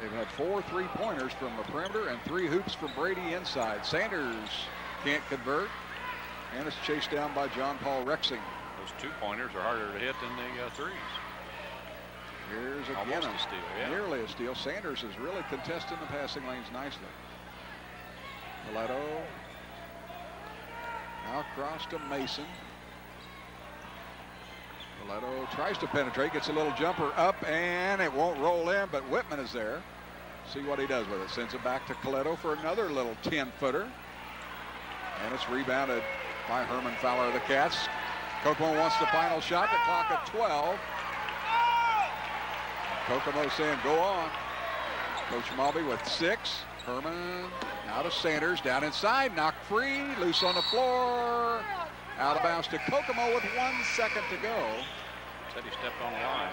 They've had 4 3-pointers from the perimeter and 3 hoops from Brady inside. Sanders can't convert, and it's chased down by John Paul Rexing. Those 2-pointers are harder to hit than the threes. Here's again almost a steal, yeah. Nearly a steal. Sanders is really contesting the passing lanes nicely. Coletto now across to Mason. Coletto tries to penetrate, gets a little jumper up, and it won't roll in, but Whitman is there. See what he does with it. Sends it back to Coletto for another little 10-footer. And it's rebounded by Herman Fowler of the Cats. Kokomo wants the final shot. The clock at 12. Kokomo saying go on. Coach Malby with 6. Herman now to Sanders, down inside, knocked free, loose on the floor. Out of bounds to Kokomo with 1 second to go. Said he stepped on the line.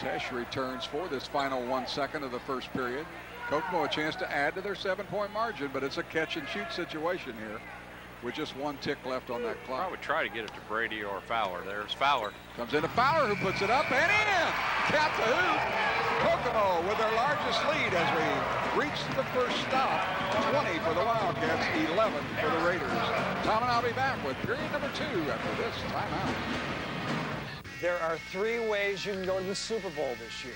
Tesh returns for this final 1 second of the first period. Kokomo a chance to add to their 7-point margin, but it's a catch-and-shoot situation here with just 1 tick left on that clock. I would try to get it to Brady or Fowler. There's Fowler. Comes into Fowler, who puts it up and in. Cap the hoop. Kokomo with their largest lead as we reach the first stop. 20 for the Wildcats, 11 for the Raiders. Tom and I'll be back with period number 2 after this timeout. There are 3 ways you can go to the Super Bowl this year.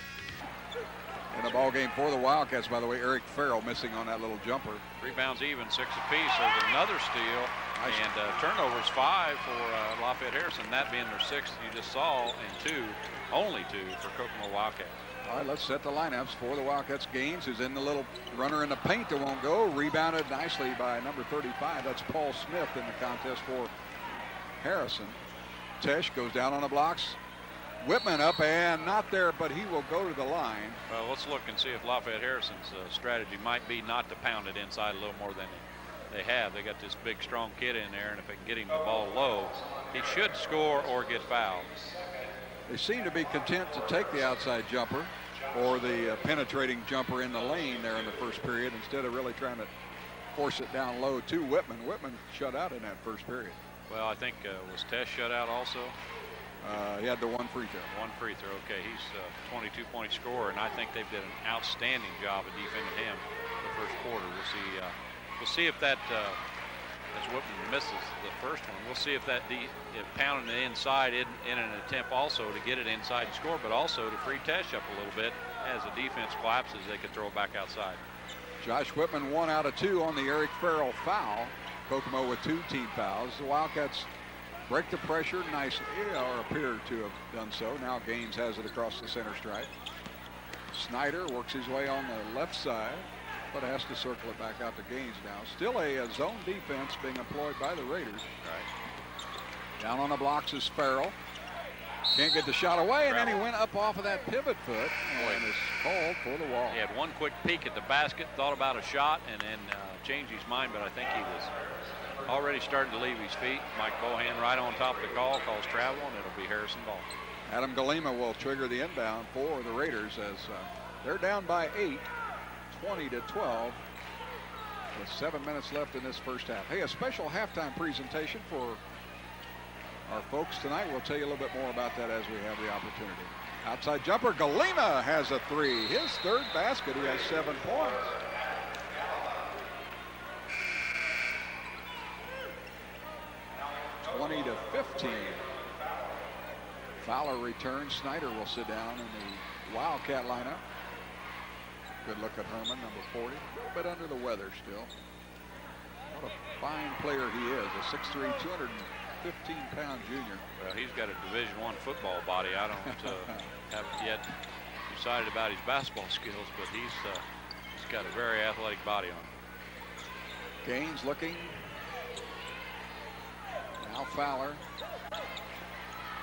In the ball game for the Wildcats, by the way, Eric Farrell missing on that little jumper. Rebounds even, 6 apiece. There's another steal, and turnovers 5 for Lafayette Harrison, that being their 6th you just saw, and only two for Kokomo Wildcats. All right, let's set the lineups for the Wildcats. Gaines, who's in the little runner in the paint that won't go, rebounded nicely by number 35. That's Paul Smith in the contest for Harrison. Tesh goes down on the blocks. Whitman up and not there, but he will go to the line. Well, let's look and see if Lafayette Harrison's strategy might be not to pound it inside a little more than they have. They got this big, strong kid in there, and if they can get him the ball low, he should score or get fouled. They seem to be content to take the outside jumper or the penetrating jumper in the lane there in the first period instead of really trying to force it down low to Whitman. Whitman shut out in that first period. Well, I think was Tesh shut out also? He had the 1 free throw. 1 free throw. Okay, he's a 22-point scorer, and I think they've done an outstanding job of defending him the first quarter. We'll see if that, as Whitman misses the first one, we'll see if that if pounding the inside in an attempt also to get it inside and score, but also to free Tesh up a little bit as the defense collapses, they could throw it back outside. Josh Whitman 1 out of 2 on the Eric Farrell foul. Kokomo with 2 team fouls. The Wildcats break the pressure nicely, or appear to have done so. Now Gaines has it across the center stripe. Snyder works his way on the left side, but has to circle it back out to Gaines now. Still a zone defense being employed by the Raiders. Right. Down on the blocks is Farrell. Can't get the shot away, and then he went up off of that pivot foot and is called for the wall. He had 1 quick peek at the basket, thought about a shot, and then changed his mind, but I think he was already starting to leave his feet. Mike Bohan right on top of the call, calls travel, and it'll be Harrison ball. Adam Galima will trigger the inbound for the Raiders as they're down by 8, 20-12, with 7 minutes left in this first half. Hey, a special halftime presentation for our folks tonight. We'll tell you a little bit more about that as we have the opportunity. Outside jumper, Galima has a 3. His 3rd basket. He has 7 points. (20-15). Fowler returns. Snyder will sit down in the Wildcat lineup. Good look at Herman, number 40. A little bit under the weather still. What a fine player he is. A 6'3", 215-pound junior. Well, he's got a Division I football body. I don't haven't yet decided about his basketball skills, but he's got a very athletic body on him. Gaines looking. Now Fowler.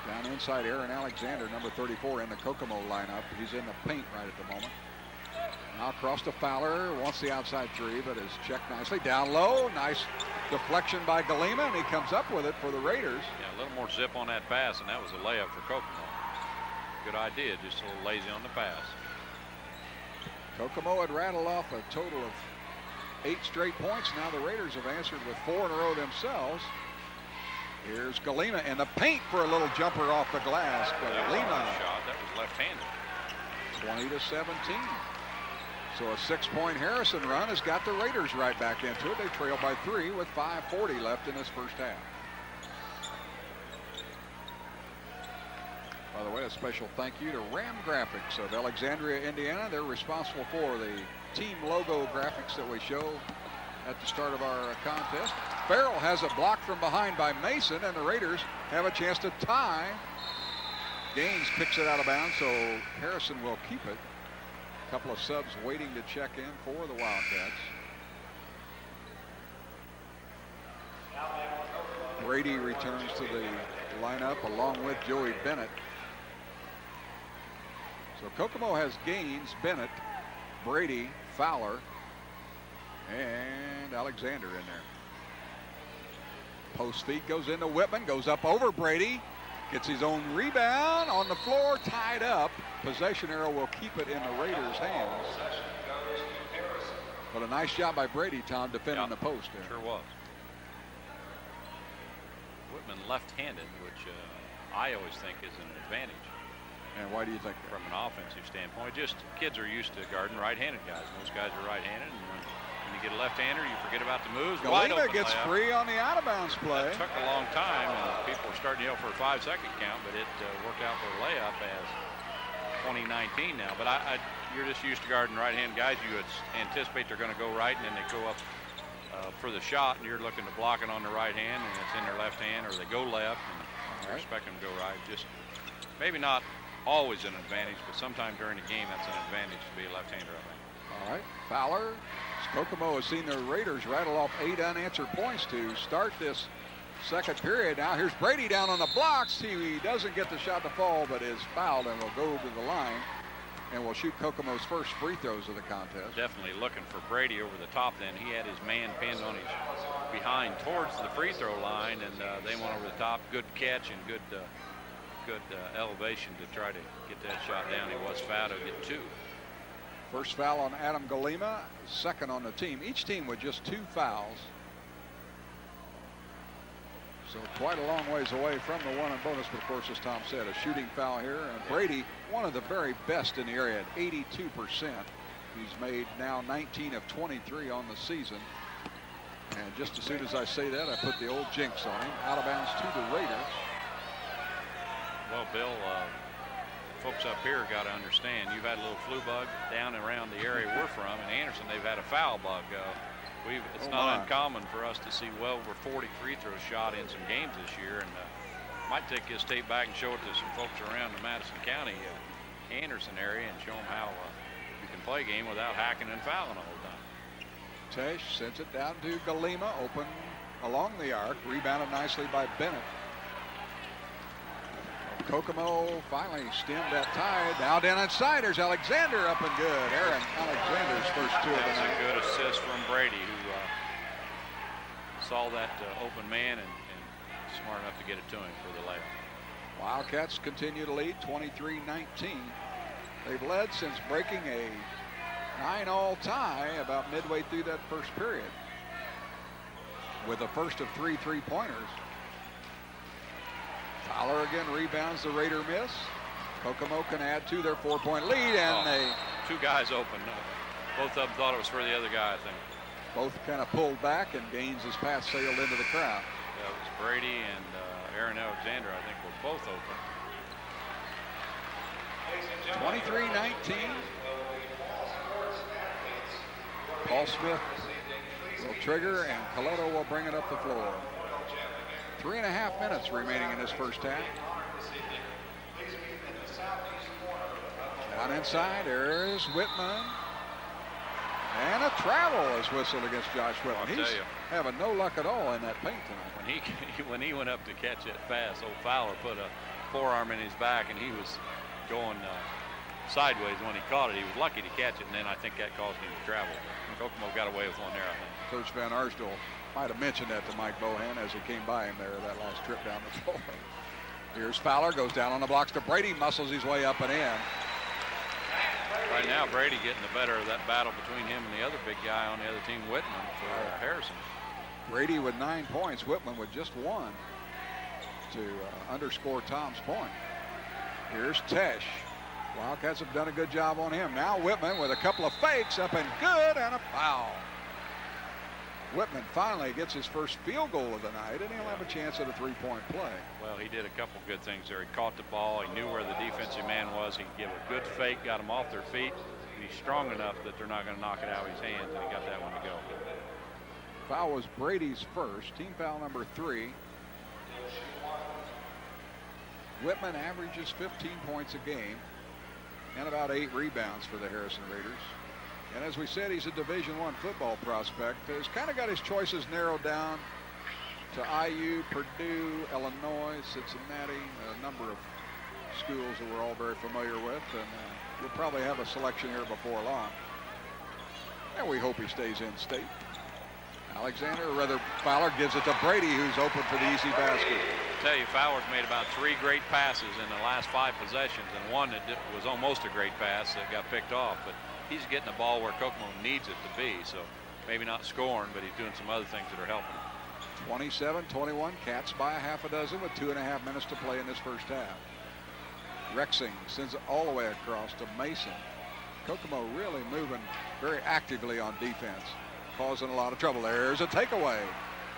Down inside, Aaron Alexander, number 34, in the Kokomo lineup. He's in the paint right at the moment. Now across to Fowler. Wants the outside 3, but is checked nicely. Down low. Nice deflection by Galima, and he comes up with it for the Raiders. Yeah, a little more zip on that pass, and that was a layup for Kokomo. Good idea, just a little lazy on the pass. Kokomo had rattled off a total of 8 straight points. Now the Raiders have answered with 4 in a row themselves. Here's Galima in the paint for a little jumper off the glass. That was a nice shot. That was left-handed. 20-17. So a 6-point Harrison run has got the Raiders right back into it. They trail by 3 with 5:40 left in this first half. By the way, a special thank you to Ram Graphics of Alexandria, Indiana. They're responsible for the team logo graphics that we show at the start of our contest. Farrell has it blocked from behind by Mason, and the Raiders have a chance to tie. Gaines picks it out of bounds, so Harrison will keep it. A couple of subs waiting to check in for the Wildcats. Brady returns to the lineup along with Joey Bennett. So Kokomo has Gaines, Bennett, Brady, Fowler, and Alexander in there. Post feed goes into Whitman, goes up over Brady, gets his own rebound on the floor, tied up. Possession arrow will keep it in the Raiders' hands. But a nice job by Brady, Tom, defending the post there. Sure was. Whitman left-handed, which I always think is an advantage. And why do you think that? From an offensive standpoint, just kids are used to guarding right-handed guys. Most guys are right-handed, and when you get a left-hander, you forget about the moves. Wide open gets layup. Free on the out-of-bounds play. It took a long time. People were starting to yell for a 5-second count, but it worked out for a layup as 2019 now. But you're just used to guarding right-hand guys. You would anticipate they're going to go right, and then they go up for the shot, and you're looking to block it on the right hand, and it's in their left hand, or they go left, and you're expecting them to go right. Just maybe not always an advantage, but sometime during the game, that's an advantage to be a left-hander, I think. All right, Fowler. Kokomo has seen the Raiders rattle off 8 unanswered points to start this second period. Now here's Brady down on the blocks. He doesn't get the shot to fall, but is fouled and will go to the line and will shoot Kokomo's first free throws of the contest. Definitely looking for Brady over the top then. He had his man pinned on his behind towards the free throw line, and they went over the top. Good catch and good elevation to try to get that shot down. He was fouled. He'll get 2. First foul on Adam Galima, second on the team. Each team with just 2 fouls. So quite a long ways away from the 1 and bonus, but of course, as Tom said, a shooting foul here. And Brady, one of the very best in the area at 82%. He's made now 19 of 23 on the season. And just as soon as I say that, I put the old jinx on him. Out of bounds to the Raiders. Well, Bill, folks up here got to understand, you've had a little flu bug down around the area we're from. In Anderson, they've had a foul bug. It's not uncommon for us to see well over 40 free throws shot in some games this year, and might take this tape back and show it to some folks around the Madison County, Anderson area, and show them how you can play a game without hacking and fouling the whole time. Tesh sends it down to Galima, open along the arc, rebounded nicely by Bennett. Kokomo finally stemmed that tide. Now down inside, there's Alexander up and good. Aaron Alexander's first 2 of the night. That's a good assist from Brady, who saw that open man and smart enough to get it to him for the layup. Wildcats continue to lead 23-19. They've led since breaking a 9-all tie about midway through that first period, with the first of 3 3-pointers. Fowler again rebounds the Raider miss. Kokomo can add to their 4-point lead, and they 2 guys open. Both of them thought it was for the other guy, I think. Both kind of pulled back, and Gaines' pass sailed into the crowd. That was Brady and Aaron Alexander, I think, were both open. 23-19. Paul Smith will trigger, and Coletto will bring it up the floor. 3.5 minutes remaining in this first half. Down inside, there is Whitman. And a travel is whistled against Josh Whitman. He's having no luck at all in that paint tonight. When he went up to catch that pass, old Fowler put a forearm in his back, and he was going sideways when he caught it. He was lucky to catch it, and then I think that caused him to travel. Kokomo got away with one there, I think. Coach Van Arsdale might have mentioned that to Mike Bohan as he came by him there that last trip down the floor. Here's Fowler, goes down on the blocks to Brady, muscles his way up and in. Right now, Brady getting the better of that battle between him and the other big guy on the other team, Whitman, for Harrison. Brady with 9 points, Whitman with just 1 to underscore Tom's point. Here's Tesh. Wildcats have done a good job on him. Now Whitman with a couple of fakes, up and good, and a foul. Whitman finally gets his first field goal of the night, and he'll have a chance at a three-point play. Well, he did a couple good things there. He caught the ball. He knew where the defensive man was. He gave a good fake, got him off their feet. He's strong enough that they're not going to knock it out of his hands, and he got that one to go. Foul was Brady's first, team foul number 3. Whitman averages 15 points a game and about 8 rebounds for the Harrison Raiders. And as we said, he's a Division I football prospect. He's kind of got his choices narrowed down to IU, Purdue, Illinois, Cincinnati, a number of schools that we're all very familiar with. And we'll probably have a selection here before long. And we hope he stays in state. Alexander, or rather Fowler, gives it to Brady, who's open for the easy basket. I tell you, Fowler's made about 3 great passes in the last 5 possessions, and one that was almost a great pass that got picked off. But he's getting the ball where Kokomo needs it to be, so maybe not scoring, but he's doing some other things that are helping him. 27-21, Cats by a half a dozen with 2.5 minutes to play in this first half. Rexing sends it all the way across to Mason. Kokomo really moving very actively on defense, causing a lot of trouble. There's a takeaway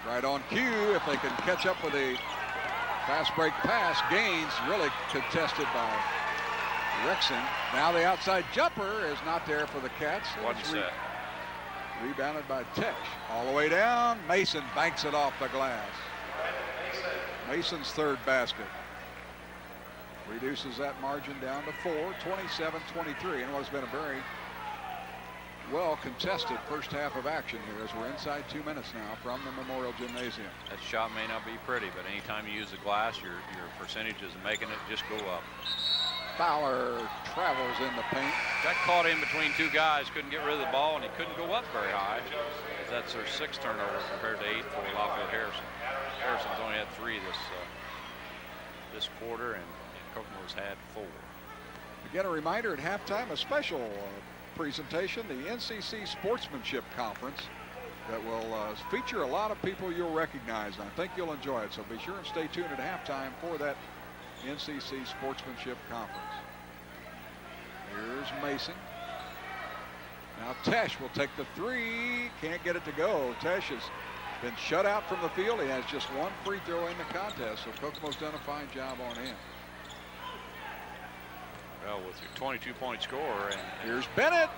right on cue. If they can catch up with a fast break pass, Gaines really contested by Rexing. Now the outside jumper is not there for the Cats. One set. Rebounded by Tesh. All the way down. Mason banks it off the glass. Mason's third basket. Reduces that margin down to 4, 27-23, and what's been a very well contested first half of action here as we're inside 2 minutes now from the Memorial Gymnasium. That shot may not be pretty, but anytime you use the glass, your percentages of making it just go up. Fowler travels in the paint. Got caught in between 2 guys, couldn't get rid of the ball, and he couldn't go up very high. That's their 6th turnover compared to 8 for Lafayette Harrison. Harrison's only had 3 this quarter, and Kokomo's had 4. Again, a reminder at halftime, a special presentation, the NCC Sportsmanship Conference that will feature a lot of people you'll recognize, and I think you'll enjoy it. So be sure and stay tuned at halftime for that NCC Sportsmanship Conference. Here's Mason. Now Tesh will take the 3. Can't get it to go. Tesh has been shut out from the field. He has just 1 free throw in the contest, so Kokomo's done a fine job on him. Well, with your 22-point score. And here's Bennett.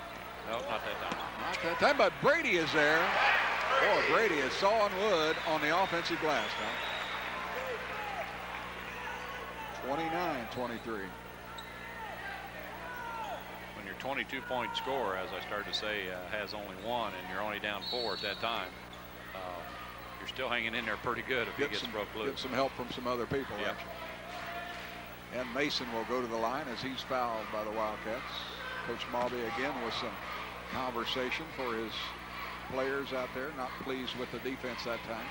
No, not that time. Not that time, but Brady is there. Boy, Brady is sawing wood on the offensive glass now. 29-23. When your 22-point scorer, as I started to say, has only 1 and you're only down 4 at that time, you're still hanging in there pretty good if he gets broke loose. Get some help from some other people, yep. Actually. And Mason will go to the line as he's fouled by the Wildcats. Coach Malby again with some conversation for his players out there. Not pleased with the defense that time.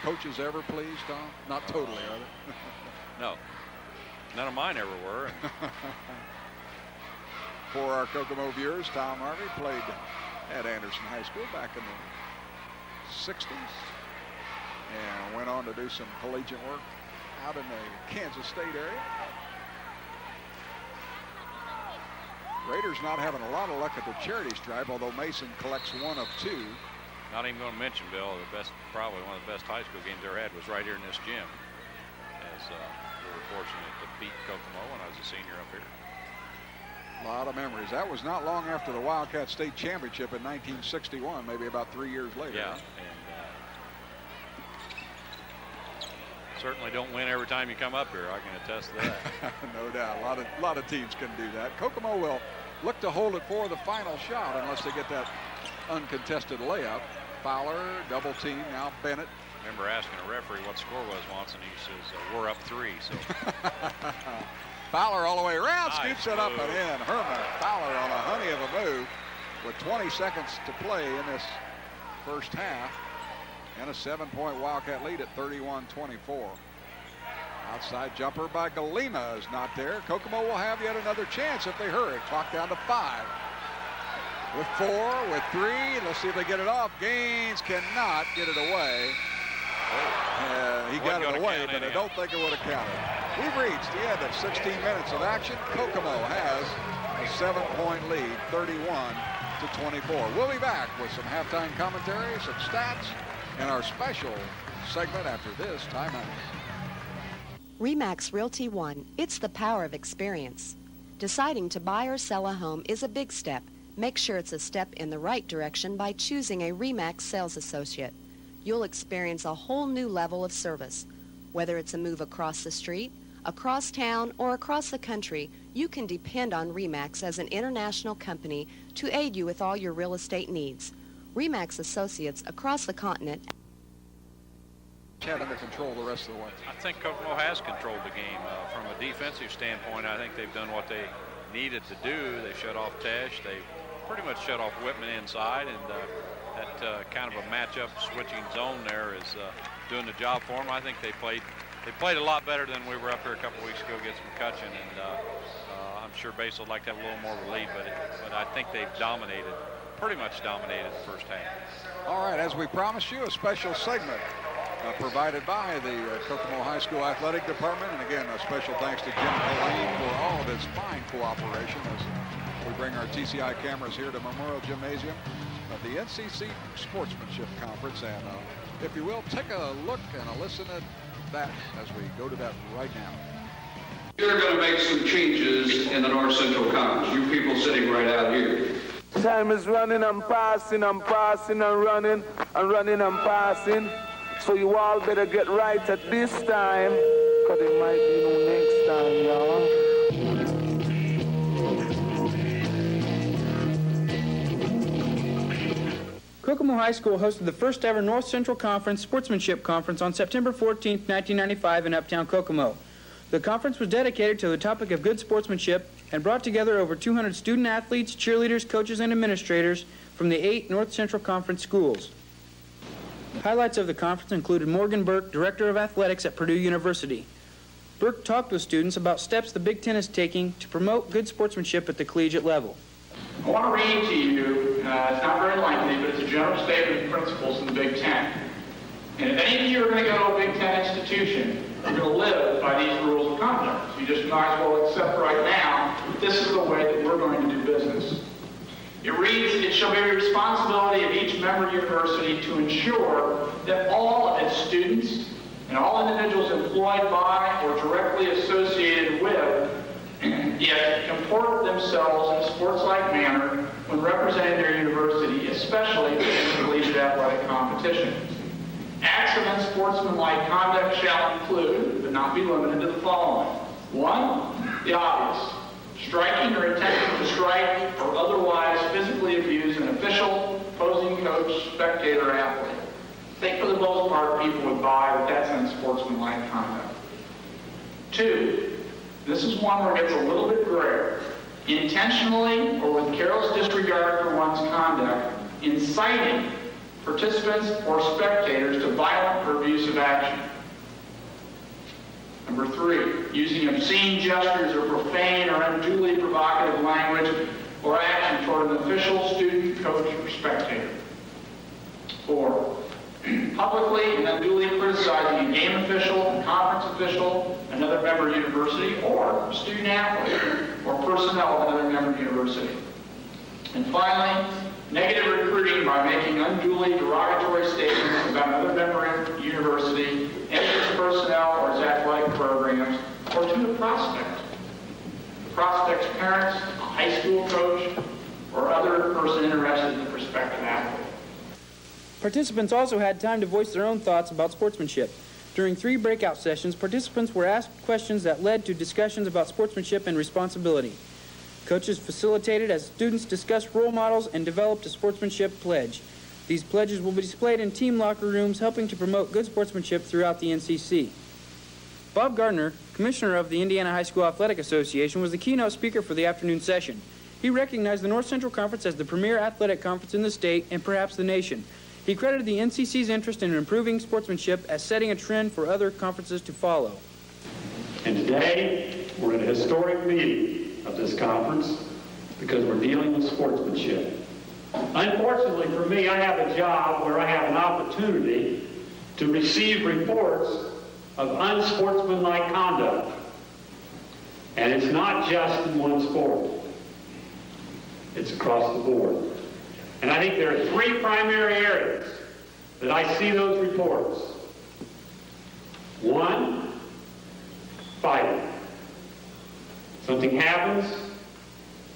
Coaches ever pleased, Tom? Not totally, are they? No. None of mine ever were. For our Kokomo viewers, Tom Harvey played at Anderson High School back in the 60s and went on to do some collegiate work out in the Kansas State area. Raiders not having a lot of luck at the charity stripe, although Mason collects 1 of 2. Not even going to mention, Bill, probably one of the best high school games I ever had was right here in this gym. As we were fortunate to beat Kokomo when I was a senior up here. A lot of memories. That was not long after the Wildcat State Championship in 1961, maybe about 3 years later. Yeah, and certainly don't win every time you come up here. I can attest to that. No doubt. A lot of teams can do that. Kokomo will look to hold it for the final shot unless they get that uncontested layup. Fowler, double team, now Bennett. I remember asking a referee what the score was once, and he says, we're up 3. So Fowler all the way around, nice scoops it up and in. Herman Fowler on a honey of a move with 20 seconds to play in this first half. And a 7-point Wildcat lead at 31-24. Outside jumper by Galima is not there. Kokomo will have yet another chance if they hurry. Clock down to 5. With 4, with 3. Let's see if they get it off. Gaines cannot get it away. He got it away, but I don't think it would have counted. We've reached the end of 16 minutes of action. Kokomo has 7-point lead, 31-24. We'll be back with some halftime commentary, some stats, and our special segment after this timeout. RE/MAX Realty One. It's the power of experience. Deciding to buy or sell a home is a big step. Make sure it's a step in the right direction by choosing a RE/MAX sales associate. You'll experience a whole new level of service. Whether it's a move across the street, across town, or across the country, you can depend on RE/MAX as an international company to aid you with all your real estate needs. RE/MAX associates across the continent Having to control the rest of the way. I think Kokomo has controlled the game. From a defensive standpoint, I think they've done what they needed to do. They shut off Tesh. They pretty much shut off Whitman inside, and that kind of a matchup switching zone there is doing the job for them. I think they played a lot better than we were up here a couple weeks ago against McCutcheon, and I'm sure Base would like to have a little more of a lead, but I think they've pretty much dominated the first half. All right, as we promised you, a special segment provided by the Kokomo High School Athletic Department. And again, a special thanks to Jim Colleen for all of his fine cooperation as we bring our TCI cameras here to Memorial Gymnasium of the NCC Sportsmanship Conference. And if you will, take a look and a listen to that as we go to that right now. We're going to make some changes in the North Central Conference. You people sitting right out here. Time is running, I'm passing, and running, and passing. So you all better get right at this time, because it might be no next time, y'all. Kokomo High School hosted the first ever North Central Conference Sportsmanship Conference on September 14, 1995 in Uptown Kokomo. The conference was dedicated to the topic of good sportsmanship and brought together over 200 student athletes, cheerleaders, coaches, and administrators from the 8 North Central Conference schools. Highlights of the conference included Morgan Burke, Director of Athletics at Purdue University. Burke talked with students about steps the Big Ten is taking to promote good sportsmanship at the collegiate level. I want to read to you, it's not very lengthy, but it's a general statement of principles in the Big Ten. And if any of you are going to go to a Big Ten institution, you're going to live by these rules of conduct. You just might as well accept right now that this is the way that we're going to do business. It reads, it shall be the responsibility of each member university to ensure that all of its students and all individuals employed by or directly associated with yet comport themselves in a sports-like manner when representing their university, especially in collegiate athletic competition. Acts of unsportsmanlike conduct shall include, but not be limited to the following. 1, the obvious. Striking or attempting to strike or otherwise physically abuse an official, opposing coach, spectator, athlete. I think for the most part, people would buy that that's unsportsmanlike conduct. 2, this is one where it gets a little bit grayer. Intentionally or with careless disregard for one's conduct, inciting participants or spectators to violent or abusive action. Number 3, using obscene gestures or profane or unduly provocative language or action toward an official, student, coach, or spectator. 4, publicly and unduly criticizing a game official, conference official, another member of the university, or student athlete, or personnel of another member of the university. And finally, negative recruiting by making unduly derogatory statements about another member of the university, its personnel or its athletic programs, or to the prospect. The prospect's parents, a high school coach, or other person interested in the prospective athlete. Participants also had time to voice their own thoughts about sportsmanship. During 3 breakout sessions, participants were asked questions that led to discussions about sportsmanship and responsibility. Coaches facilitated as students discussed role models and developed a sportsmanship pledge. These pledges will be displayed in team locker rooms, helping to promote good sportsmanship throughout the NCC. Bob Gardner, commissioner of the Indiana High School Athletic Association, was the keynote speaker for the afternoon session. He recognized the North Central Conference as the premier athletic conference in the state and perhaps the nation. He credited the NCC's interest in improving sportsmanship as setting a trend for other conferences to follow. And today, we're at a historic meeting of this conference because we're dealing with sportsmanship. Unfortunately for me, I have a job where I have an opportunity to receive reports of unsportsmanlike conduct. And it's not just in one sport. It's across the board. And I think there are three primary areas that I see those reports. One, fighting. Something happens,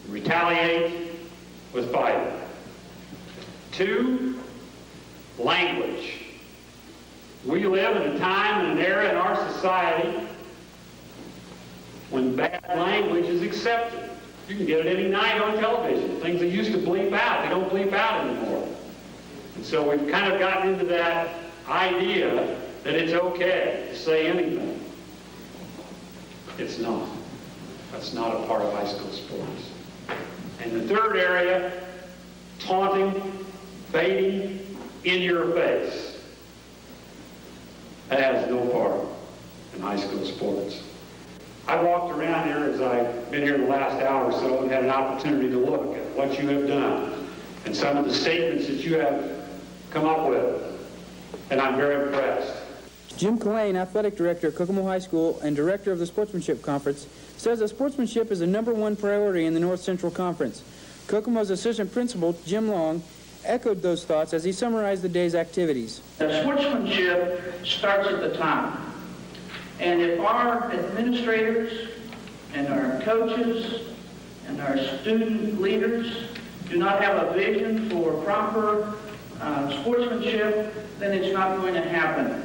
retaliate with fighting. Two, language. We live in a time and an era in our society when bad language is accepted. You can get it any night on television. Things that used to bleep out, they don't bleep out anymore. And so we've kind of gotten into that idea that it's okay to say anything. It's not. That's not a part of high school sports. And the third area, taunting, baiting, in your face. That has no part in high school sports. I walked around here as I've been here the last hour or so and had an opportunity to look at what you have done and some of the statements that you have come up with, and I'm very impressed. Jim Collane, athletic director at Kokomo High School and director of the Sportsmanship Conference, says that sportsmanship is the #1 priority in the North Central Conference. Kokomo's assistant principal, Jim Long, echoed those thoughts as he summarized the day's activities. The sportsmanship starts at the top. And if our administrators and our coaches and our student leaders do not have a vision for proper sportsmanship, then it's not going to happen.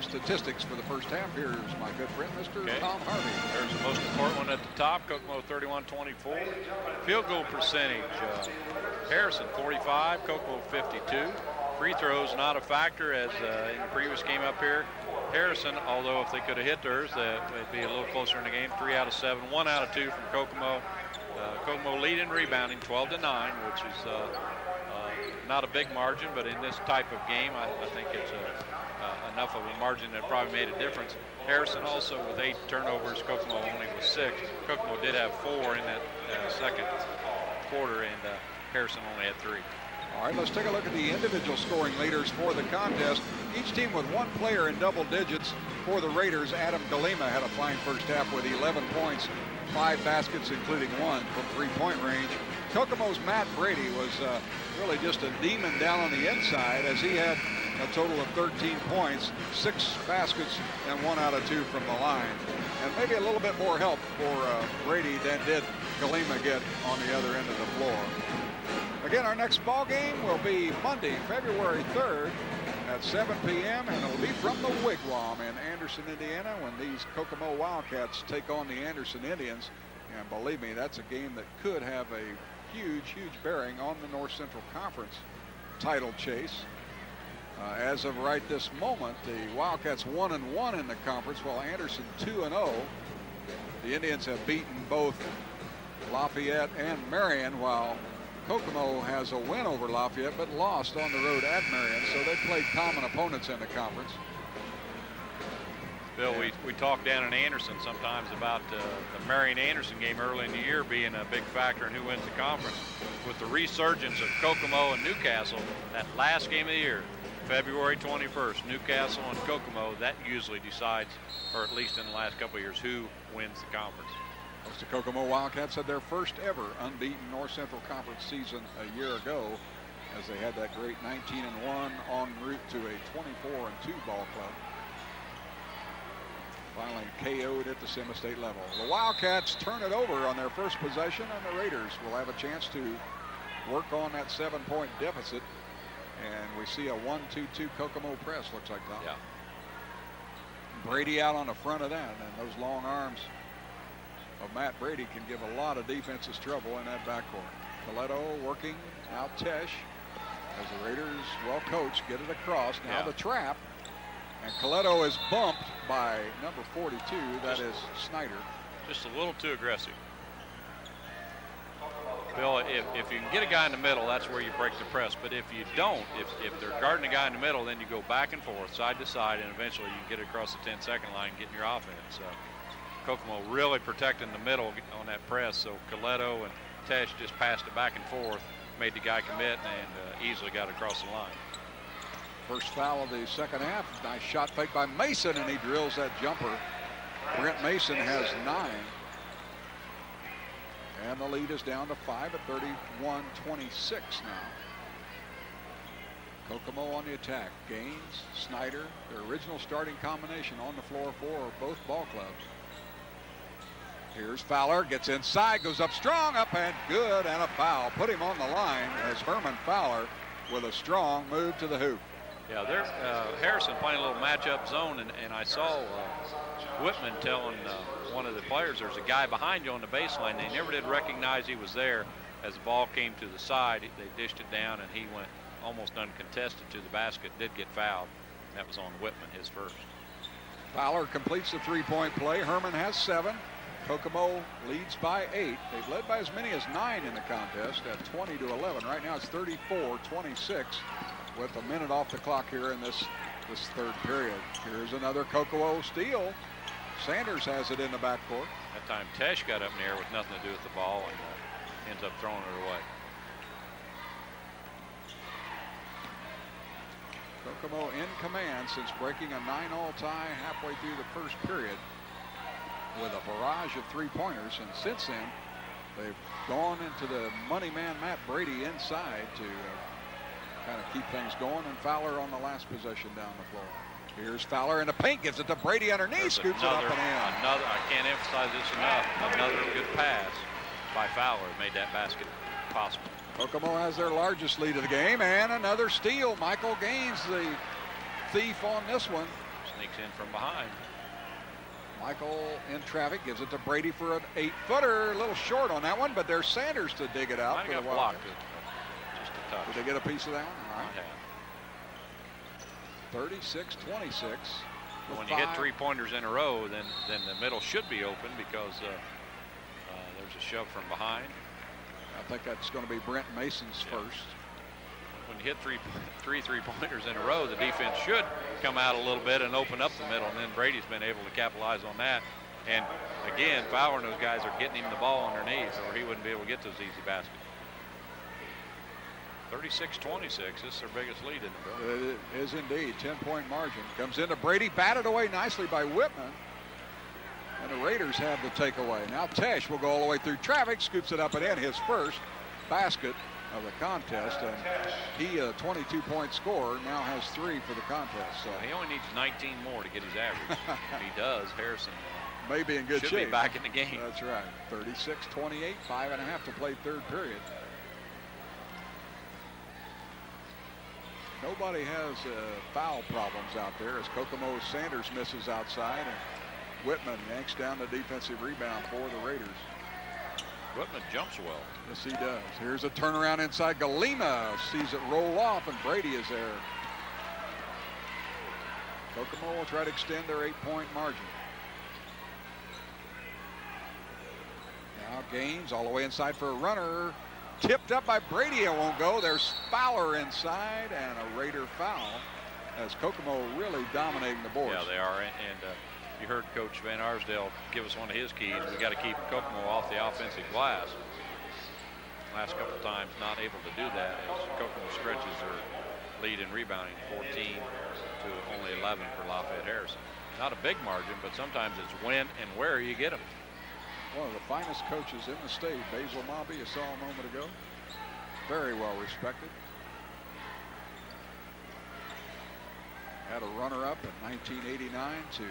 Statistics for the first half. Here's my good friend, Mr. Tom Harvey. There's the most important one at the top. Kokomo 31-24. Field goal percentage. Harrison 45, Kokomo 52. Free throws not a factor as in the previous game up here. Harrison, although if they could have hit theirs, they'd be a little closer in the game. 3 out of 7, 1 out of 2 from Kokomo. Kokomo lead in rebounding 12-9, which is not a big margin, but in this type of game, I think it's enough of a margin that probably made a difference. Harrison also with 8 turnovers, Kokomo only with 6. Kokomo did have 4 in that second quarter, and Harrison only had 3. All right, let's take a look at the individual scoring leaders for the contest. Each team with one player in double digits. For the Raiders, Adam Galima had a fine first half with 11 points, 5 baskets, including 1 from three-point range. Kokomo's Matt Brady was really just a demon down on the inside as he had a total of 13 points, 6 baskets, and 1 out of 2 from the line. And maybe a little bit more help for Brady than did Galima get on the other end of the floor. Again, our next ball game will be Monday, February 3rd at 7 p.m. and it'll be from the Wigwam in Anderson, Indiana, when these Kokomo Wildcats take on the Anderson Indians. And believe me, that's a game that could have a huge bearing on the North Central Conference title chase. As of right this moment, the Wildcats 1-1 in the conference, while Anderson 2-0. The Indians have beaten both Lafayette and Marion, while Kokomo has a win over Lafayette but lost on the road at Marion, so they played common opponents in the conference. Bill, we talk down in Anderson sometimes about the Marion-Anderson game early in the year being a big factor in who wins the conference. With the resurgence of Kokomo and Newcastle, that last game of the year, February 21st, Newcastle and Kokomo. That usually decides, or at least in the last couple of years, who wins the conference. The Kokomo Wildcats had their first ever unbeaten North Central Conference season a year ago, as they had that great 19-1 en route to a 24-2 ball club. Finally KO'd at the semi-state level. The Wildcats turn it over on their first possession, and the Raiders will have a chance to work on that 7-point deficit. And we see a 1-2-2 Kokomo press, looks like, Tom. Yeah. Brady out on the front of that, and those long arms of Matt Brady can give a lot of defenses trouble in that backcourt. Coletto working out Tesh as the Raiders, well coached, get it across. Now the trap, and Coletto is bumped by number 42. That is Snyder. Just a little too aggressive. Bill, if you can get a guy in the middle, that's where you break the press. But if you don't, if they're guarding a guy in the middle, then you go back and forth, side to side, and eventually you can get it across the 10-second line and get in your offense. Kokomo really protecting the middle on that press, so Coletto and Tesh just passed it back and forth, made the guy commit, and easily got across the line. First foul of the second half. Nice shot fake by Mason, and he drills that jumper. Brent Mason has 9. And the lead is down to 5 at 31-26 now. Kokomo on the attack. Gaines, Snyder, their original starting combination on the floor for both ball clubs. Here's Fowler, gets inside, goes up strong, up and good, and a foul. Put him on the line as Herman Fowler with a strong move to the hoop. Yeah, there's Harrison playing a little matchup zone, and I saw Whitman telling one of the players, there's a guy behind you on the baseline. They never did recognize he was there. As the ball came to the side, they dished it down, and he went almost uncontested to the basket, did get fouled. That was on Whitman, his first. Fowler completes the three-point play. Herman has 7. Kokomo leads by 8. They've led by as many as 9 in the contest at 20-11. Right now it's 34-26 with a minute off the clock here in this third period. Here's another Kokomo steal. Sanders has it in the backcourt. That time Tesh got up in the air with nothing to do with the ball and ends up throwing it away. Kokomo in command since breaking a 9-all tie halfway through the first period with a barrage of three-pointers, and since then they've gone into the money man Matt Brady inside to kind of keep things going, and Fowler on the last possession down the floor. Here's Fowler in the paint, gives it to Brady underneath, scoops it up and in. I can't emphasize this enough. Another good pass by Fowler made that basket possible. Kokomo has their largest lead of the game, and another steal. Michael Gaines, the thief on this one. Sneaks in from behind. Michael in traffic, gives it to Brady for an 8-footer. A little short on that one, but there's Sanders to dig it out. Might have got blocked. Just a touch. Did they get a piece of that one? All right. 36-26. When you hit three-pointers in a row, then the middle should be open because there's a shove from behind. I think that's going to be Brent Mason's first. When you hit three three-pointers in a row, the defense should come out a little bit and open up the middle, and then Brady's been able to capitalize on that. And again, Fowler and those guys are getting him the ball underneath, or he wouldn't be able to get those easy baskets. 36-26, this is their biggest lead in the bill. It is indeed, 10-point margin. Comes into Brady, batted away nicely by Whitman. And the Raiders have the takeaway. Now Tesh will go all the way through traffic, scoops it up and in, his first basket of the contest. And he, a 22-point scorer, now has 3 for the contest. So he only needs 19 more to get his average. If he does, Harrison may be in good shape. Should be back in the game. That's right. 36-28, 5.5 to play third period. Nobody has foul problems out there as Kokomo's Sanders misses outside and Whitman yanks down the defensive rebound for the Raiders. Whitman jumps well. Yes, he does. Here's a turnaround inside. Galima sees it roll off, and Brady is there. Kokomo will try to extend their 8-point margin. Now Gaines all the way inside for a runner. Tipped up by Brady, it won't go. There's Fowler inside, and a Raider foul as Kokomo really dominating the boards. Yeah, they are, and you heard Coach Van Arsdale give us one of his keys. We got to keep Kokomo off the offensive glass. Last couple of times not able to do that as Kokomo stretches their lead in rebounding, 14 to only 11 for Lafayette Harrison. Not a big margin, but sometimes it's when and where you get them. One of the finest coaches in the state, Basil Mobby, you saw a moment ago. Very well respected. Had a runner-up in 1989 to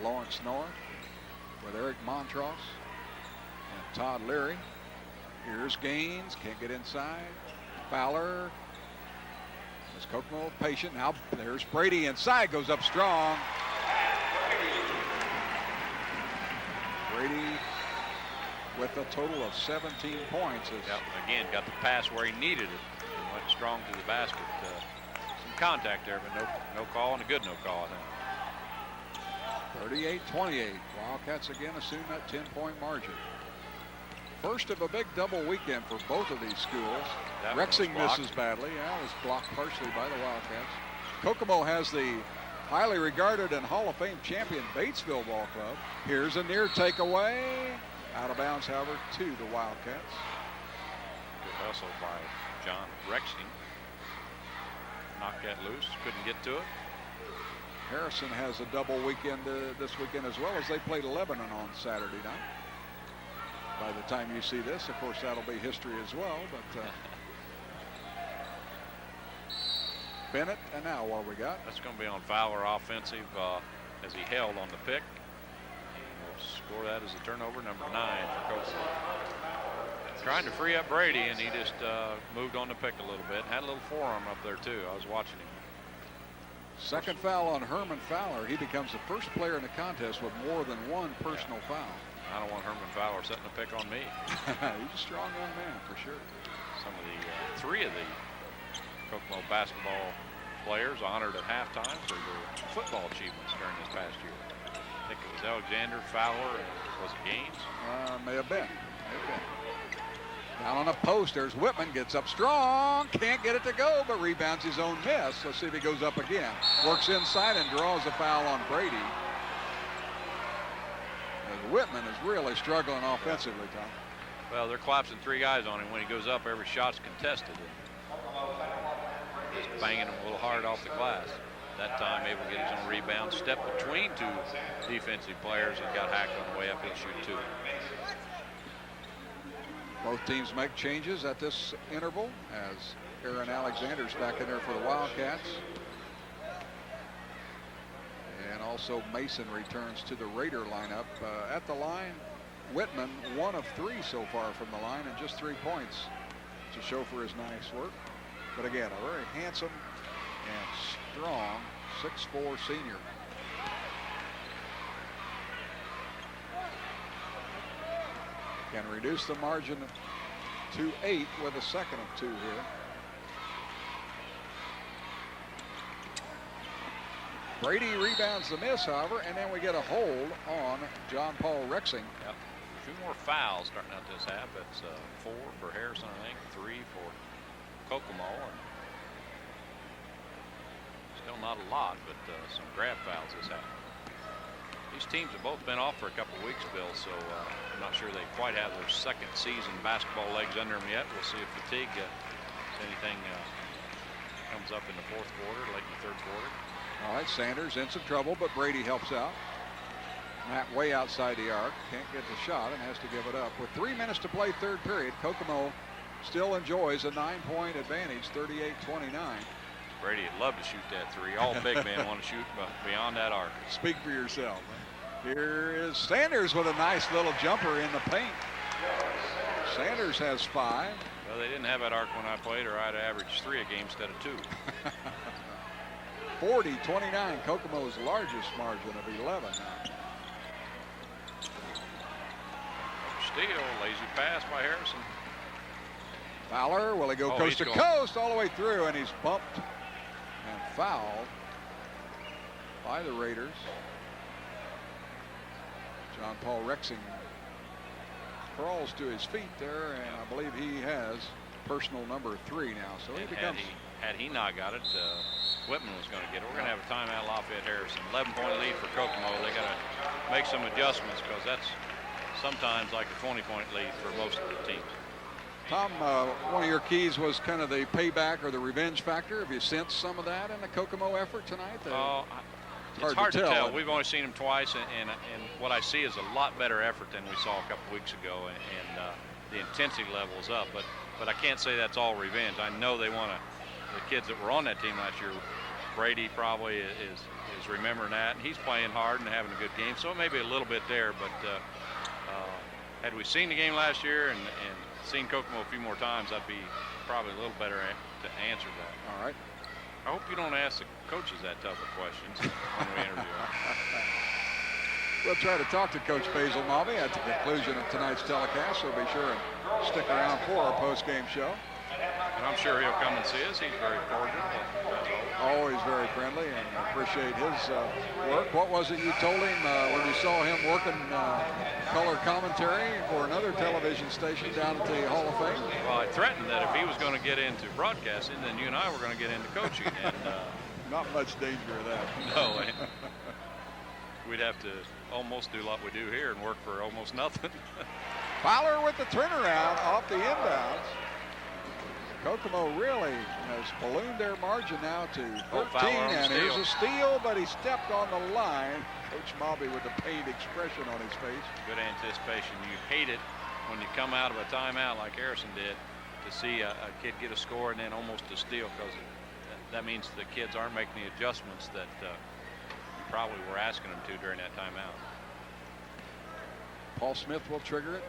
Lawrence North with Eric Montross and Todd Leary. Here's Gaines, can't get inside. Fowler. Is Kokomo patient? Now there's Brady inside, goes up strong. Brady with a total of 17 points. Yep, again, got the pass where he needed it and went strong to the basket. Some contact there, but no call, and a good no call, I think. 38-28. Wildcats again assume that 10-point margin. First of a big double weekend for both of these schools. Rexing misses badly. Yeah, it was blocked partially by the Wildcats. Kokomo has the highly regarded and Hall of Fame champion Batesville Ball Club. Here's a near takeaway. Out of bounds, however, to the Wildcats. Good hustle by John Rexing. Knocked that loose, couldn't get to it. Harrison has a double weekend this weekend, as well as they played Lebanon on Saturday night. By the time you see this, of course, that'll be history as well. But Bennett, and now what we got? That's going to be on Fowler offensive as he held on the pick. We'll score that as a turnover, number 9 for Kokomo. Trying to free up Brady, and he just moved on the pick a little bit. Had a little forearm up there, too. I was watching him. Second foul on Herman Fowler. He becomes the first player in the contest with more than one personal foul. I don't want Herman Fowler setting a pick on me. He's a strong young man, for sure. Some of the 3 of the Kokomo basketball players honored at halftime for their football achievements during this past year. I think it was Alexander, Fowler, and was it Gaines? May have been. Down on a post, there's Whitman, gets up strong, can't get it to go, but rebounds his own miss. Let's see if he goes up again. Works inside and draws a foul on Brady. As Whitman is really struggling offensively, Tom. Well, they're collapsing 3 guys on him. When he goes up, every shot's contested. Just banging him a little hard off the glass. That time, able to get his own rebound, step between 2 defensive players, and got hacked on the way up. He'll shoot 2. Both teams make changes at this interval as Aaron Alexander's back in there for the Wildcats. And also Mason returns to the Raider lineup. At the line, Whitman, 1 of 3 so far from the line, and just 3 points to show for his nice work. But again, a very handsome and strong 6'4" senior. Can reduce the margin to 8 with a second of 2 here. Brady rebounds the miss, however, and then we get a hold on John Paul Rexing. Yep. 2 more fouls starting out this half. That's 4 for Harrison, I think, 3 for Kokomo. And still not a lot, but some grab fouls this half. These teams have both been off for a couple weeks, Bill, so I'm not sure they quite have their second season basketball legs under them yet. We'll see if fatigue, anything comes up in the 4th quarter, late in the 3rd quarter. All right, Sanders in some trouble, but Brady helps out. Matt way outside the arc, can't get the shot and has to give it up. With 3 minutes to play 3rd period, Kokomo still enjoys a 9-point advantage, 38-29. Brady would love to shoot that 3. All big men want to shoot beyond that arc. Speak for yourself. Here is Sanders with a nice little jumper in the paint. Sanders has 5. Well, they didn't have that arc when I played, or I'd average 3 a game instead of 2. 40-29, Kokomo's largest margin of 11 now. Steal, lazy pass by Harrison. Fowler, will he go coast to coast all the way through, and he's bumped and fouled by the Raiders. John Paul Rexing crawls to his feet there, and I believe he has personal number 3 now. So he becomes. Had he not got it, Whitman was going to get it. We're going to have a timeout, Lafayette Harrison. 11-point lead for Kokomo. They got to make some adjustments because that's sometimes like a 20-point lead for most of the teams. Tom, one of your keys was kind of the payback or the revenge factor. Have you sensed some of that in the Kokomo effort tonight? It's hard to tell. We've only seen them twice, and what I see is a lot better effort than we saw a couple weeks ago, and the intensity level's up. But I can't say that's all revenge. I know they want to. The kids that were on that team last year, Brady probably is remembering that, and he's playing hard and having a good game. So it may be a little bit there, but had we seen the game last year and seen Kokomo a few more times, I'd be probably a little better to answer that. All right. I hope you don't ask the coaches that tough of questions when we interview them. We'll try to talk to Coach Basil Mobby at the conclusion of tonight's telecast, so be sure and stick around for our post-game show. And I'm sure he'll come and see us. He's very cordial. Always very friendly, and appreciate his work. What was it you told him when you saw him working color commentary for another television station down at the Hall of Fame? Well, I threatened that if he was going to get into broadcasting, then you and I were going to get into coaching. And not much danger of that. No. We'd have to almost do what we do here and work for almost nothing. Fowler with the turnaround off the inbounds. Kokomo really has ballooned their margin now to 13, and here's a steal, but he stepped on the line. Coach Mobby with the pained expression on his face. Good anticipation. You hate it when you come out of a timeout like Harrison did to see a kid get a score and then almost a steal, because that means the kids aren't making the adjustments that you probably were asking them to during that timeout. Paul Smith will trigger it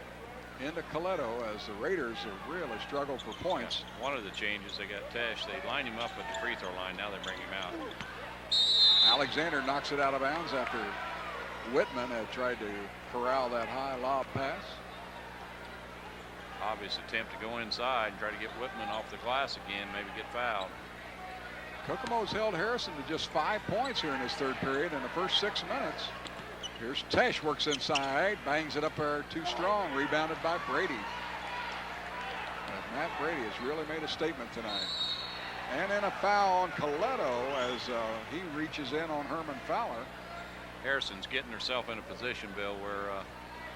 into Coletto as the Raiders have really struggled for points. One of the changes, they got Tesh. They lined him up at the free throw line. Now they bring him out. Alexander knocks it out of bounds after Whitman had tried to corral that high lob pass. Obvious attempt to go inside and try to get Whitman off the glass again, maybe get fouled. Kokomo's held Harrison to just 5 points here in his third period in the first 6 minutes. Here's Tesh, works inside, bangs it up there too strong, rebounded by Brady. And Matt Brady has really made a statement tonight. And then a foul on Coletto as he reaches in on Herman Fowler. Harrison's getting herself in a position, Bill, where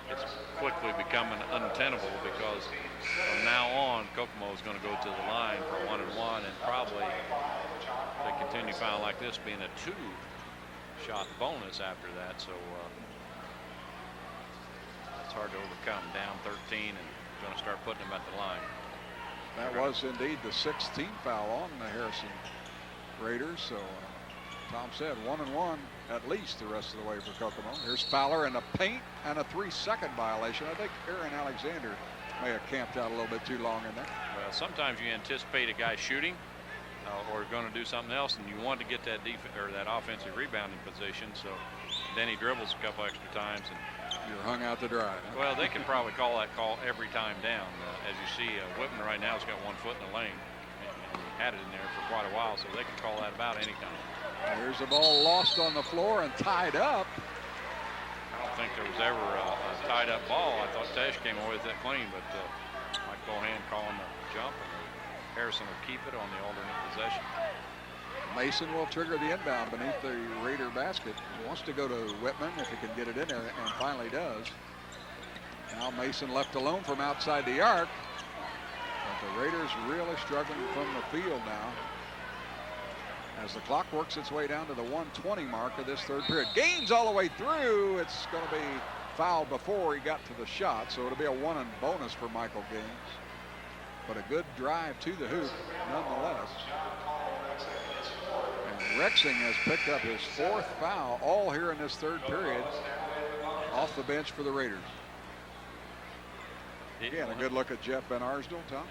it's quickly becoming untenable, because from now on, Kokomo is going to go to the line for 1-and-1, and probably if they continue fouling like this, being a 2-shot bonus after that. So it's hard to overcome. Down 13 and going to start putting them at the line. That was indeed the 16th foul on the Harrison Raiders. So Tom said 1-and-1 at least the rest of the way for Kokomo. Here's Fowler in the paint and a 3-second violation. I think Aaron Alexander may have camped out a little bit too long in there. Well, sometimes you anticipate a guy shooting or going to do something else, and you want to get that that offensive rebounding position. So then he dribbles a couple extra times, and you're hung out to dry. Huh? Well, they can probably call that call every time down. As you see, Whitman right now has got 1 foot in the lane, and he had it in there for quite a while, so they can call that about any time. Here's the ball lost on the floor and tied up. I don't think there was ever a tied up ball. I thought Tesh came away with that clean, but Mike Bohan calling the jump, and Harrison will keep it on the alternate possession. Mason will trigger the inbound beneath the Raider basket. He wants to go to Whitman if he can get it in there, and finally does. Now Mason left alone from outside the arc. But the Raiders really struggling from the field now, as the clock works its way down to the 1:20 mark of this third period. Gaines all the way through. It's going to be fouled before he got to the shot, so it'll be a 1 and bonus for Michael Gaines. But a good drive to the hoop nonetheless. And Rexing has picked up his 4th foul all here in this third period off the bench for the Raiders. Again, a good look at Jeff Van Arsdale, Tom.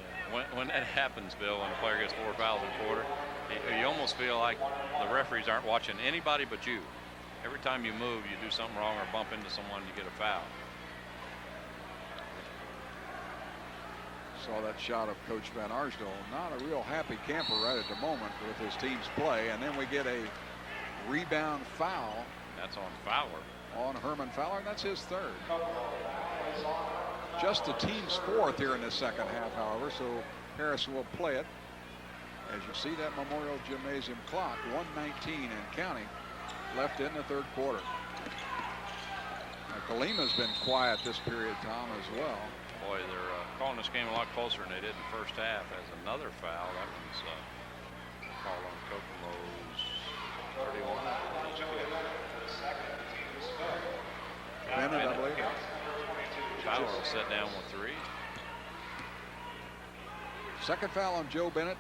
When that happens, Bill, when a player gets 4 fouls in a quarter, you almost feel like the referees aren't watching anybody but you. Every time you move, you do something wrong or bump into someone, you get a foul. Saw that shot of Coach Van Arsdale. Not a real happy camper right at the moment with his team's play. And then we get a rebound foul. That's on Fowler. On Herman Fowler, and that's his 3rd. Just the team's 4th here in the second half, however, so Harrison will play it. As you see that Memorial Gymnasium clock, 1:19 and counting left in the third quarter. Now, Kalima's been quiet this period, Tom, as well. Boy, they're calling this game a lot closer than they did in the first half. As another foul, that one's called on Kokomo's 31. Bennett, I believe. Fowler will set down with 3. Second foul on Joe Bennett,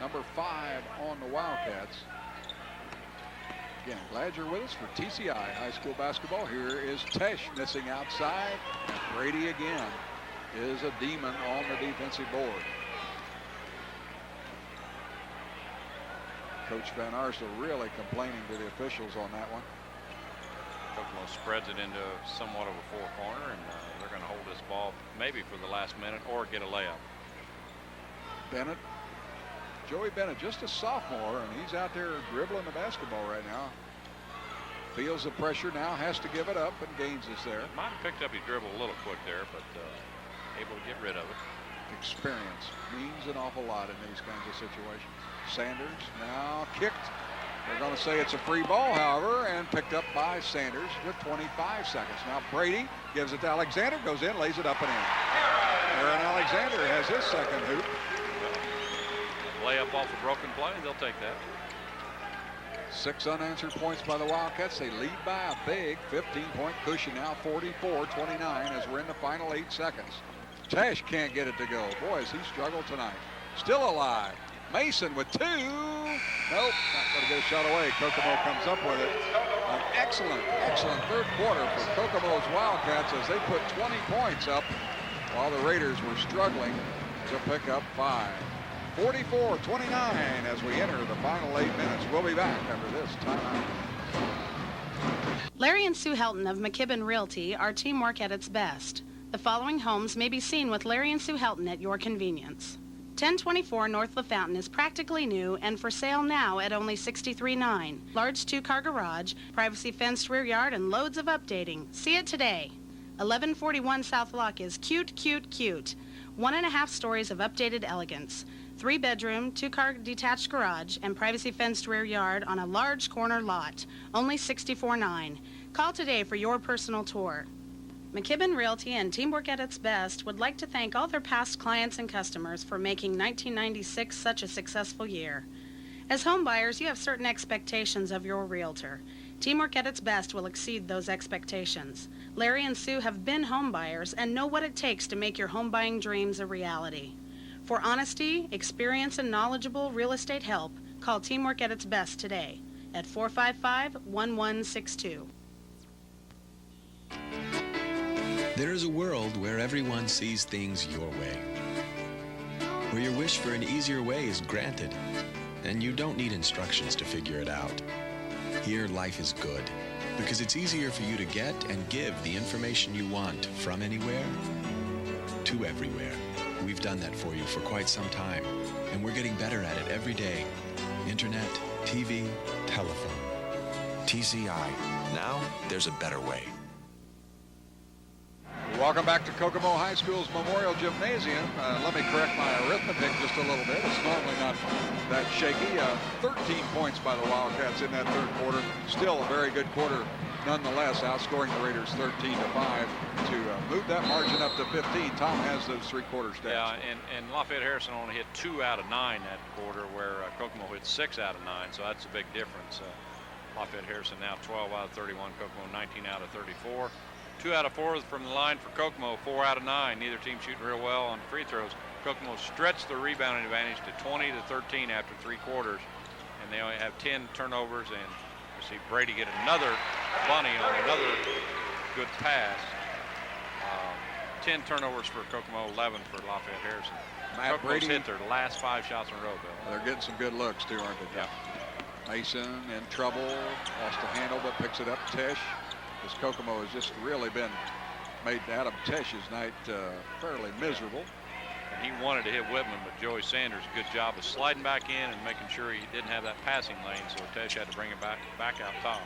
number 5 on the Wildcats. Again, glad you're with us for TCI High School Basketball. Here is Tesh missing outside. And Brady again is a demon on the defensive board. Coach Van Arsdale really complaining to the officials on that one. Kokomo spreads it into somewhat of a 4-corner, and they're going to hold this ball maybe for the last minute or get a layup. Bennett, Joey Bennett, just a sophomore, and he's out there dribbling the basketball right now. Feels the pressure now, has to give it up, and Gaines is there. Might have picked up his dribble a little quick there, but able to get rid of it. Experience means an awful lot in these kinds of situations. Sanders now kicked. They're going to say it's a free ball, however, and picked up by Sanders with 25 seconds. Now Brady gives it to Alexander, goes in, lays it up and in. Aaron Alexander has his second hoop. Layup off a broken play, they'll take that. 6 unanswered points by the Wildcats. They lead by a big 15-point cushion now, 44-29, as we're in the final 8 seconds. Tesh can't get it to go. Boy, has he struggled tonight. Still alive. Mason with 2. Nope, not going to get a shot away. Kokomo comes up with it. An excellent, excellent third quarter for Kokomo's Wildcats as they put 20 points up while the Raiders were struggling to pick up 5. 44-29 as we enter the final 8 minutes. We'll be back after this timeout. Larry and Sue Helton of McKibben Realty are teamwork at its best. The following homes may be seen with Larry and Sue Helton at your convenience. 1024 North LaFountain is practically new and for sale now at only $63,900. Large 2-car garage, privacy fenced rear yard, and loads of updating. See it today. 1141 South Lock is cute, cute, cute. 1.5 stories of updated elegance. 3-bedroom, 2-car detached garage, and privacy fenced rear yard on a large corner lot. Only $64,900. Call today for your personal tour. McKibben Realty and Teamwork at its Best would like to thank all their past clients and customers for making 1996 such a successful year. As home buyers, you have certain expectations of your realtor. Teamwork at its best will exceed those expectations. Larry and Sue have been home buyers and know what it takes to make your home buying dreams a reality. For honesty, experience, and knowledgeable real estate help, call Teamwork at its Best today at 455-1162. There is a world where everyone sees things your way, where your wish for an easier way is granted, and you don't need instructions to figure it out. Here, life is good, because it's easier for you to get and give the information you want from anywhere to everywhere. We've done that for you for quite some time, and we're getting better at it every day. Internet, TV, telephone. TCI. Now, there's a better way. Welcome back to Kokomo High School's Memorial Gymnasium. Let me correct my arithmetic just a little bit. It's normally not that shaky. 13 points by the Wildcats in that third quarter. Still a very good quarter nonetheless, outscoring the Raiders 13-5 to move that margin up to 15. Tom has those three-quarter stats. Yeah, and Lafayette Harrison only hit 2 out of 9 that quarter, where Kokomo hit 6 out of 9, so that's a big difference. Lafayette Harrison now 12 out of 31, Kokomo 19 out of 34. 2 out of 4 from the line for Kokomo, 4 out of 9. Neither team shooting real well on free throws. Kokomo stretched the rebounding advantage to 20-13 after 3 quarters, and they only have 10 turnovers. And you see Brady get another bunny on another good pass. 10 turnovers for Kokomo, 11 for Lafayette Harrison. Matt Kokomo's Brady hit their last 5 shots in a row, Bill. They're getting some good looks too, aren't they? Yeah. Mason in trouble, lost the handle, but picks it up. Tesh. This Kokomo has just really been made Adam Tesh's night fairly miserable. And he wanted to hit Whitman, but Joey Sanders, good job of sliding back in and making sure he didn't have that passing lane, so Tesh had to bring it back out top.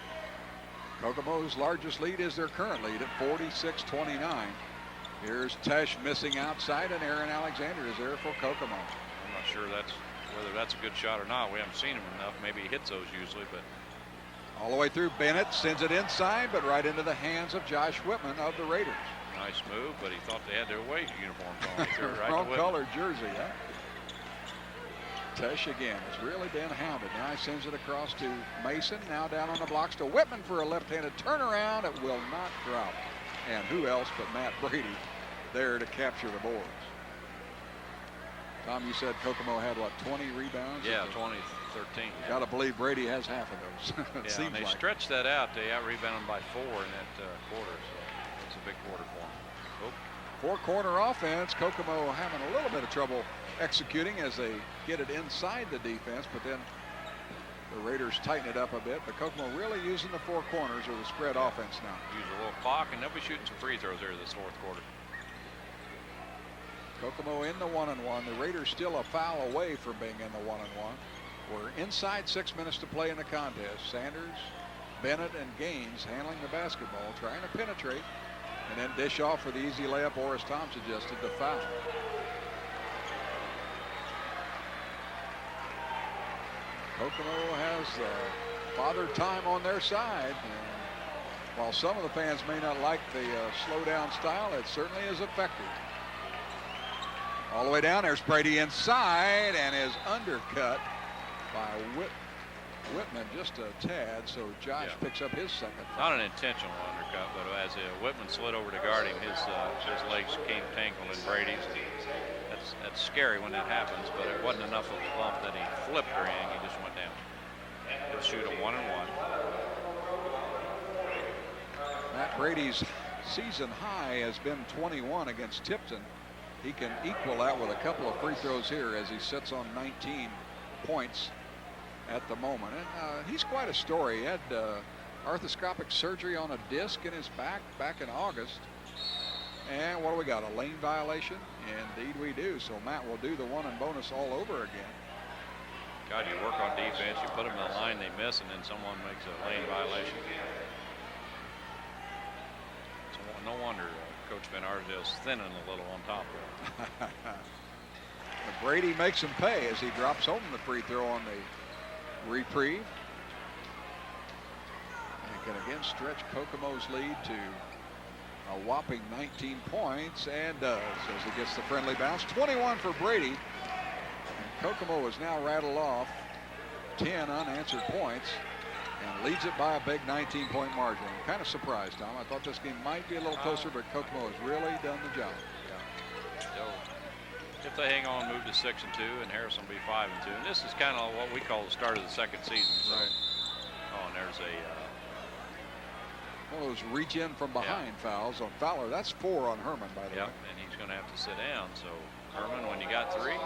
Kokomo's largest lead is their current lead at 46-29. Here's Tesh missing outside, and Aaron Alexander is there for Kokomo. I'm not sure whether that's a good shot or not. We haven't seen him enough. Maybe he hits those usually, but All the way through. Bennett sends it inside, but right into the hands of Josh Whitman of the Raiders. Nice move, but he thought they had their away uniforms on. He threw it right to Wrong Whitman. color jersey, huh? Tesh again has really been hounded. Now he sends it across to Mason. Now down on the blocks to Whitman for a left-handed turnaround. It will not drop. And who else but Matt Brady there to capture the boards. Tom, you said Kokomo had, what, 20 rebounds? Yeah, 20-13. Got to believe Brady has half of those. Yeah, Seems and they like. stretched that out. They out-rebounded by 4 in that quarter, so it's a big quarter for them. Oh. Four-corner offense. Kokomo having a little bit of trouble executing as they get it inside the defense, but then the Raiders tighten it up a bit. But Kokomo really using the four corners of the spread offense now. Use a little clock, and they'll be shooting some free throws there this fourth quarter. Kokomo in the 1-and-1. The Raiders still a foul away from being in the 1-and-1. We're inside 6 minutes to play in the contest. Sanders, Bennett, and Gaines handling the basketball, trying to penetrate, and then dish off for the easy layup, or as Tom suggested, the foul. Kokomo has father time on their side. And while some of the fans may not like the slow down style, it certainly is effective. All the way down, there's Brady inside and is undercut by Whitman just a tad, so Josh picks up his second. Not an intentional undercut, but as Whitman slid over to guard him, his legs came tangled in Brady's. That's scary when that happens, but it wasn't enough of a bump that he flipped her in. He just went down. He'll shoot a 1-and-1. Matt Brady's season high has been 21 against Tipton. He can equal that with a couple of free throws here as he sits on 19 points at the moment. And he's quite a story. He had arthroscopic surgery on a disc in his back in August. And what do we got? A lane violation? Indeed we do. So Matt will do the one and bonus all over again. God, you work on defense, you put them in the line, they miss, and then someone makes a lane violation. So no wonder Coach Van Arsdale's thinning a little on top of it. Brady makes him pay as he drops home the free throw on the reprieve. And can again stretch Kokomo's lead to a whopping 19 points, and does as he gets the friendly bounce. 21 for Brady. And Kokomo has now rattled off 10 unanswered points and leads it by a big 19-point margin. I'm kind of surprised, Tom. I thought this game might be a little closer, but Kokomo has really done the job. Yeah. So if they hang on, move to 6-2, and Harrison will be 5-2. And this is kind of what we call the start of the second season. So. Right. Oh, and there's one of those reach in from behind fouls on Fowler. That's 4 on Herman, by the way. And he's going to have to sit down. So Herman, when you got 3 and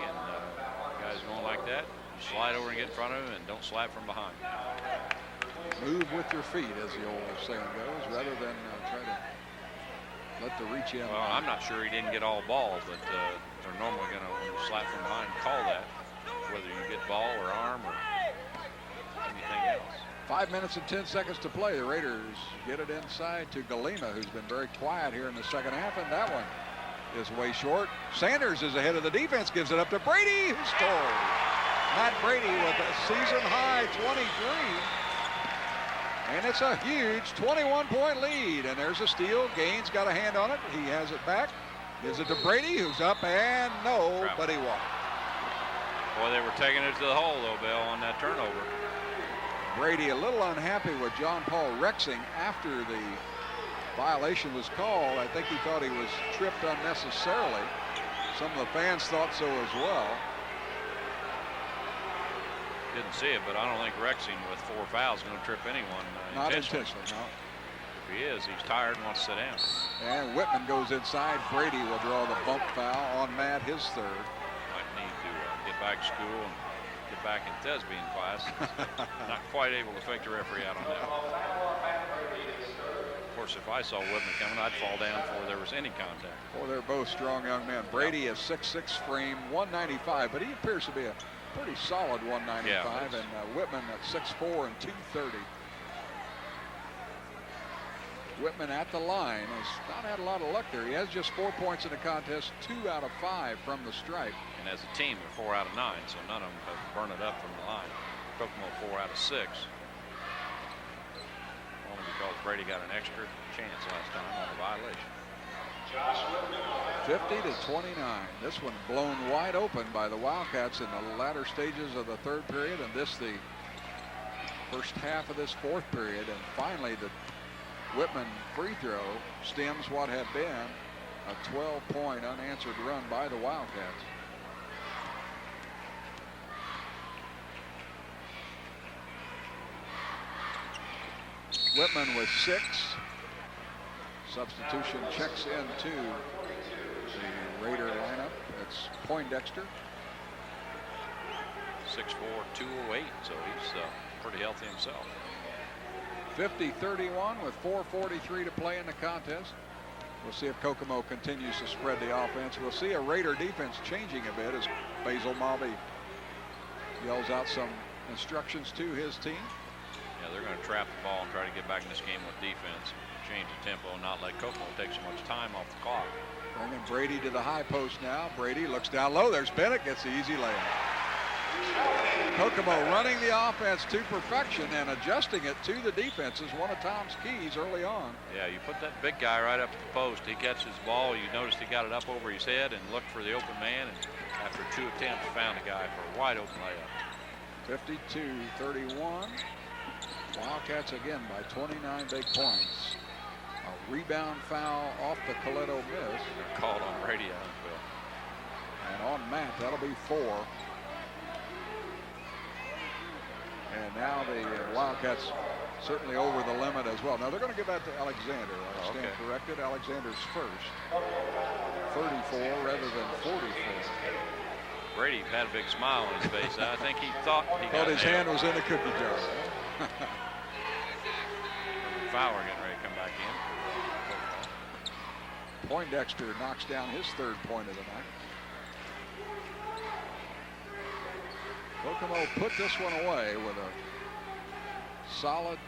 guys going like that, you slide over and get in front of him and don't slap from behind. Move with your feet, as the old saying goes, rather than try to let the reach in. Well, I'm not sure he didn't get all ball, but they're normally going to, when you slap from behind, call that, whether you get ball or arm or anything else. 5 minutes and 10 seconds to play. The Raiders get it inside to Galima, who's been very quiet here in the second half, and that one is way short. Sanders is ahead of the defense, gives it up to Brady, who scores. Matt Brady with a season-high 23. And it's a huge 21-point lead, and there's a steal. Gaines got a hand on it. He has it back. Gives it to Brady, who's up, and no, but he walked. Boy, they were taking it to the hole, though, Bill, on that turnover. Brady a little unhappy with John Paul Rexing after the violation was called. I think he thought he was tripped unnecessarily. Some of the fans thought so as well. Didn't see it, but I don't think Rexing with 4 fouls is going to trip anyone Not intentionally, no. If he is, he's tired and wants to sit down. And Whitman goes inside. Brady will draw the bump foul on Matt, his third. Might need to get back to school and get back in thespian class. Not quite able to fake the referee out on that. Of course, if I saw Whitman coming, I'd fall down before there was any contact. Well, they're both strong young men. Brady is 6'6" frame, 195, but he appears to be a pretty solid 195, and Whitman at 6'4" and 230. Whitman at the line has not had a lot of luck there. He has just 4 points in the contest, 2 out of 5 from the stripe. And as a team, they're 4 out of 9, so none of them have burned it up from the line. Kokomo 4 out of 6. because Brady got an extra chance last time on the violation. 50-29. This one blown wide open by the Wildcats in the latter stages of the third period, and this the first half of this fourth period. And finally, the Whitman free throw stems what had been a 12-point unanswered run by the Wildcats. Whitman with 6. Substitution checks into the Raider lineup. It's Poindexter. 6'4", 208, so he's pretty healthy himself. 50-31 with 4:43 to play in the contest. We'll see if Kokomo continues to spread the offense. We'll see a Raider defense changing a bit as Basil Malby yells out some instructions to his team. Yeah, they're going to trap the ball and try to get back in this game with defense, change the tempo, and not let Kokomo take so much time off the clock. Bringing Brady to the high post now. Brady looks down low. There's Bennett, gets the easy layup. Kokomo running the offense to perfection and adjusting it to the defense is one of Tom's keys early on. Yeah, you put that big guy right up to the post. He catches the ball. You noticed he got it up over his head and looked for the open man. And after 2 attempts, found a guy for a wide open layup. 52-31. Wildcats again by 29 big points. A rebound foul off the Coletto miss. They're called on Brady, I feel. And on Matt, that'll be 4. And now the Wildcats certainly over the limit as well. Now they're going to give that to Alexander. I stand corrected. Alexander's first. 34 rather than 44. Brady had a big smile on his face. I think he thought his hand was in the cookie jar. Fowler getting ready to come back in. Poindexter knocks down his 3rd point of the night. Kokomo put this one away with a solid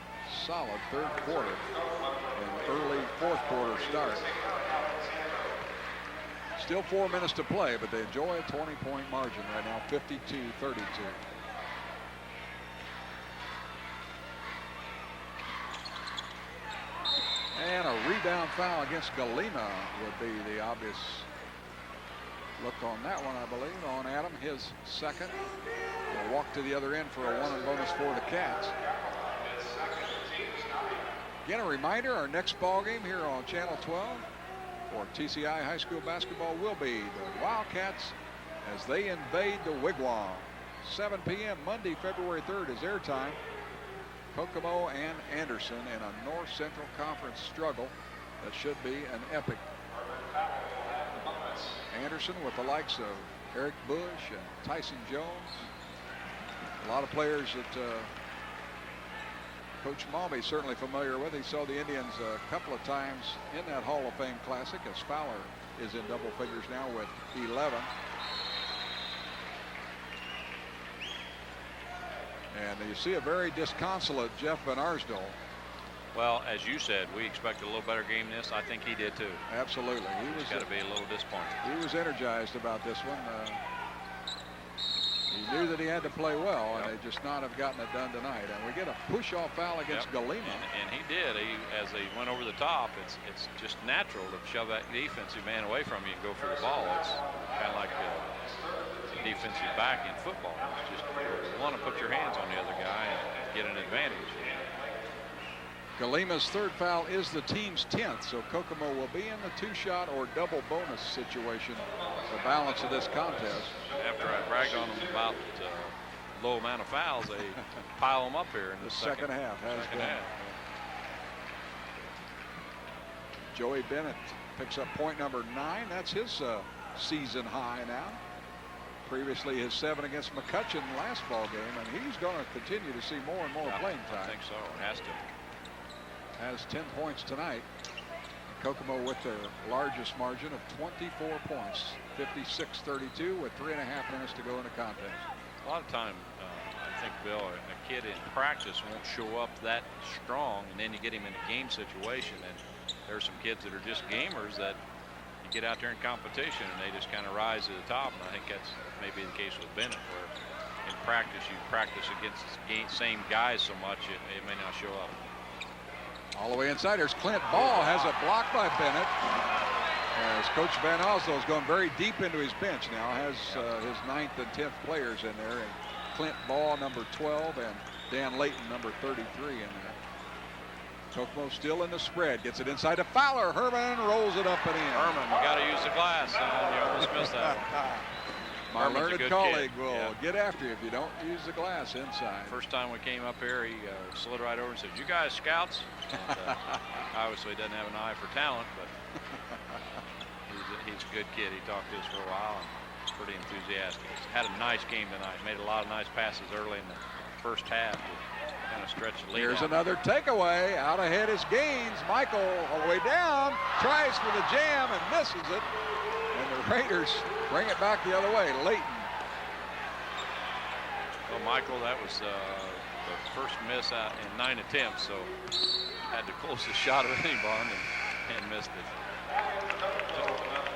3rd quarter and early 4th quarter start. Still 4 minutes to play, but they enjoy a 20-point margin right now, 52-32. And a rebound foul against Galima would be the obvious look on that one, I believe, on Adam, his 2nd. We'll walk to the other end for a 1 bonus for the Cats. Again, a reminder, our next ball game here on Channel 12 for TCI High School basketball will be the Wildcats as they invade the Wigwam. 7 p.m. Monday, February 3rd is their time. Kokomo and Anderson in a North Central Conference struggle that should be an epic. Anderson with the likes of Eric Bush and Tyson Jones. A lot of players that Coach Malby certainly familiar with. He saw the Indians a couple of times in that Hall of Fame Classic as Fowler is in double figures now with 11. And you see a very disconsolate Jeff Van Arsdale. Well, as you said, we expected a little better game than this. I think he did too. Absolutely. He was got to be a little disappointed. He was energized about this one. He knew that he had to play well, and they just not have gotten it done tonight. And we get a push-off foul against Galima. And he did. As they went over the top, it's just natural to shove that defensive man away from you and go for the ball. It's kind of like defensive back in football. It's just you want to put your hands on the other guy and get an advantage. Galima's 3rd foul is the team's 10th, so Kokomo will be in the 2-shot or double bonus situation the balance of this contest. After I bragged on them about low amount of fouls, they pile them up here in the second half. Joey Bennett picks up point number 9. That's his season high now. Previously his 7 against McCutcheon last ball game, and he's going to continue to see more and more playing time. I think so. It has to. Has 10 points tonight. Kokomo with their largest margin of 24 points, 56-32 with 3.5 minutes to go in the contest. A lot of time, I think, Bill, a kid in practice won't show up that strong, and then you get him in a game situation, and there's some kids that are just gamers that you get out there in competition and they just kind of rise to the top, and I think that's maybe the case with Bennett, where in practice you practice against the same guys so much it may not show up. All the way inside. There's Clint Ball, has a block by Bennett. As Coach Van Oslo is going very deep into his bench now, has his 9th and 10th players in there. And Clint Ball, number 12, and Dan Layton, number 33 in there. Kokomo still in the spread. Gets it inside to Fowler. Herman rolls it up and in. Herman, you got to use the glass. You almost missed that. My learned colleague will get after you if you don't use the glass inside. First time we came up here, he slid right over and said, "You guys scouts?" And, obviously doesn't have an eye for talent, but he's a good kid. He talked to us for a while and pretty enthusiastic. He's had a nice game tonight. Made a lot of nice passes early in the first half to kind of stretch the lead. Here's another takeaway. Out ahead is Gaines. Michael all the way down. Tries for the jam and misses it. And the Raiders bring it back the other way. Layton. Well, Michael, that was the first miss out in 9 attempts, so had the closest shot of anyone and missed it.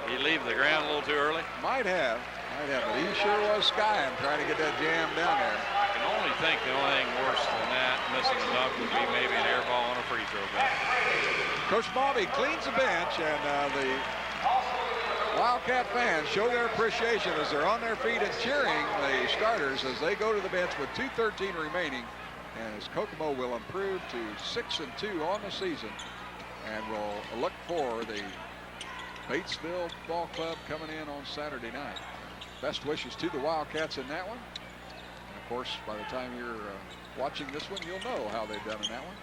He leave the ground a little too early? Might have, but he sure was skying trying to get that jam down there. I can only think the only thing worse than that, missing the dunk, would be maybe an air ball on a free throw bench. Coach Bobby cleans the bench, and the Wildcat fans show their appreciation as they're on their feet and cheering the starters as they go to the bench with 2:13 remaining. And as Kokomo will improve to 6-2 on the season, and will look for the Batesville Ball Club coming in on Saturday night. Best wishes to the Wildcats in that one. And of course, by the time you're watching this one, you'll know how they've done in that one.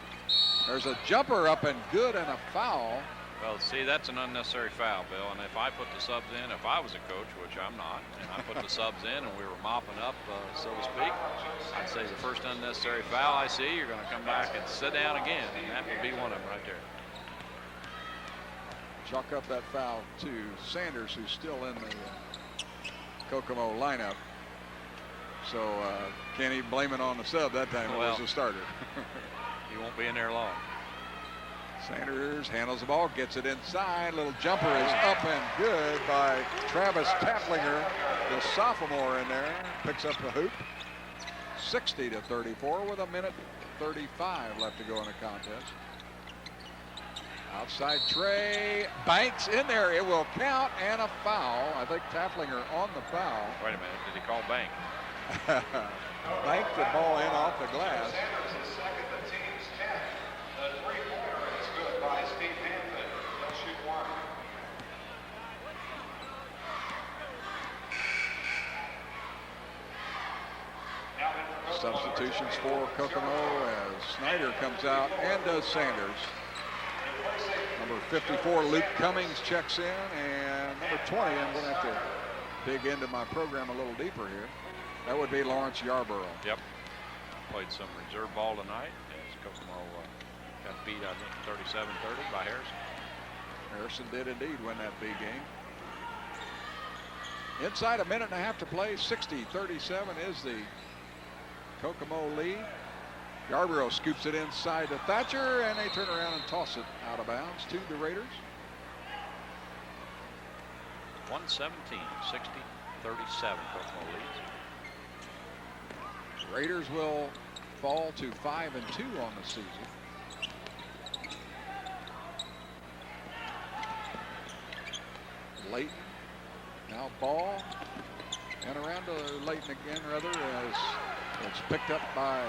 There's a jumper up and good and a foul. Well, see, that's an unnecessary foul, Bill. And if I put the subs in, if I was a coach, which I'm not, and I put the subs in and we were mopping up, so to speak, I'd say the first unnecessary foul I see, you're going to come back and sit down again. And that would be one of them right there. Chalk up that foul to Sanders, who's still in the Kokomo lineup. So can't even blame it on the sub that time. It was the starter. He won't be in there long. Sanders handles the ball, gets it inside. Little jumper is up and good by Travis Taplinger, the sophomore in there. Picks up the hoop. 60-34 with 1:35 left to go in the contest. Outside Trey, Banks in there. It will count, and a foul. I think Taplinger on the foul. Wait a minute, did he call Bank? Banked the ball in off the glass. Substitutions for Kokomo as Snyder comes out, and does Sanders. Number 54, Luke Cummings, checks in, and number 20, I'm going to have to dig into my program a little deeper here. That would be Lawrence Yarborough. Yep. Played some reserve ball tonight as Kokomo got beat, I think, 37-30 by Harrison. Harrison did indeed win that big game. Inside 1.5 minutes to play, 60-37 is the Kokomo lead. Yarborough scoops it inside to Thatcher, and they turn around and toss it out of bounds to the Raiders. 117, 60-37, Kokomo leads. Raiders will fall to 5-2 on the season. Layton, now Ball, and around to Layton again, rather, as it's picked up by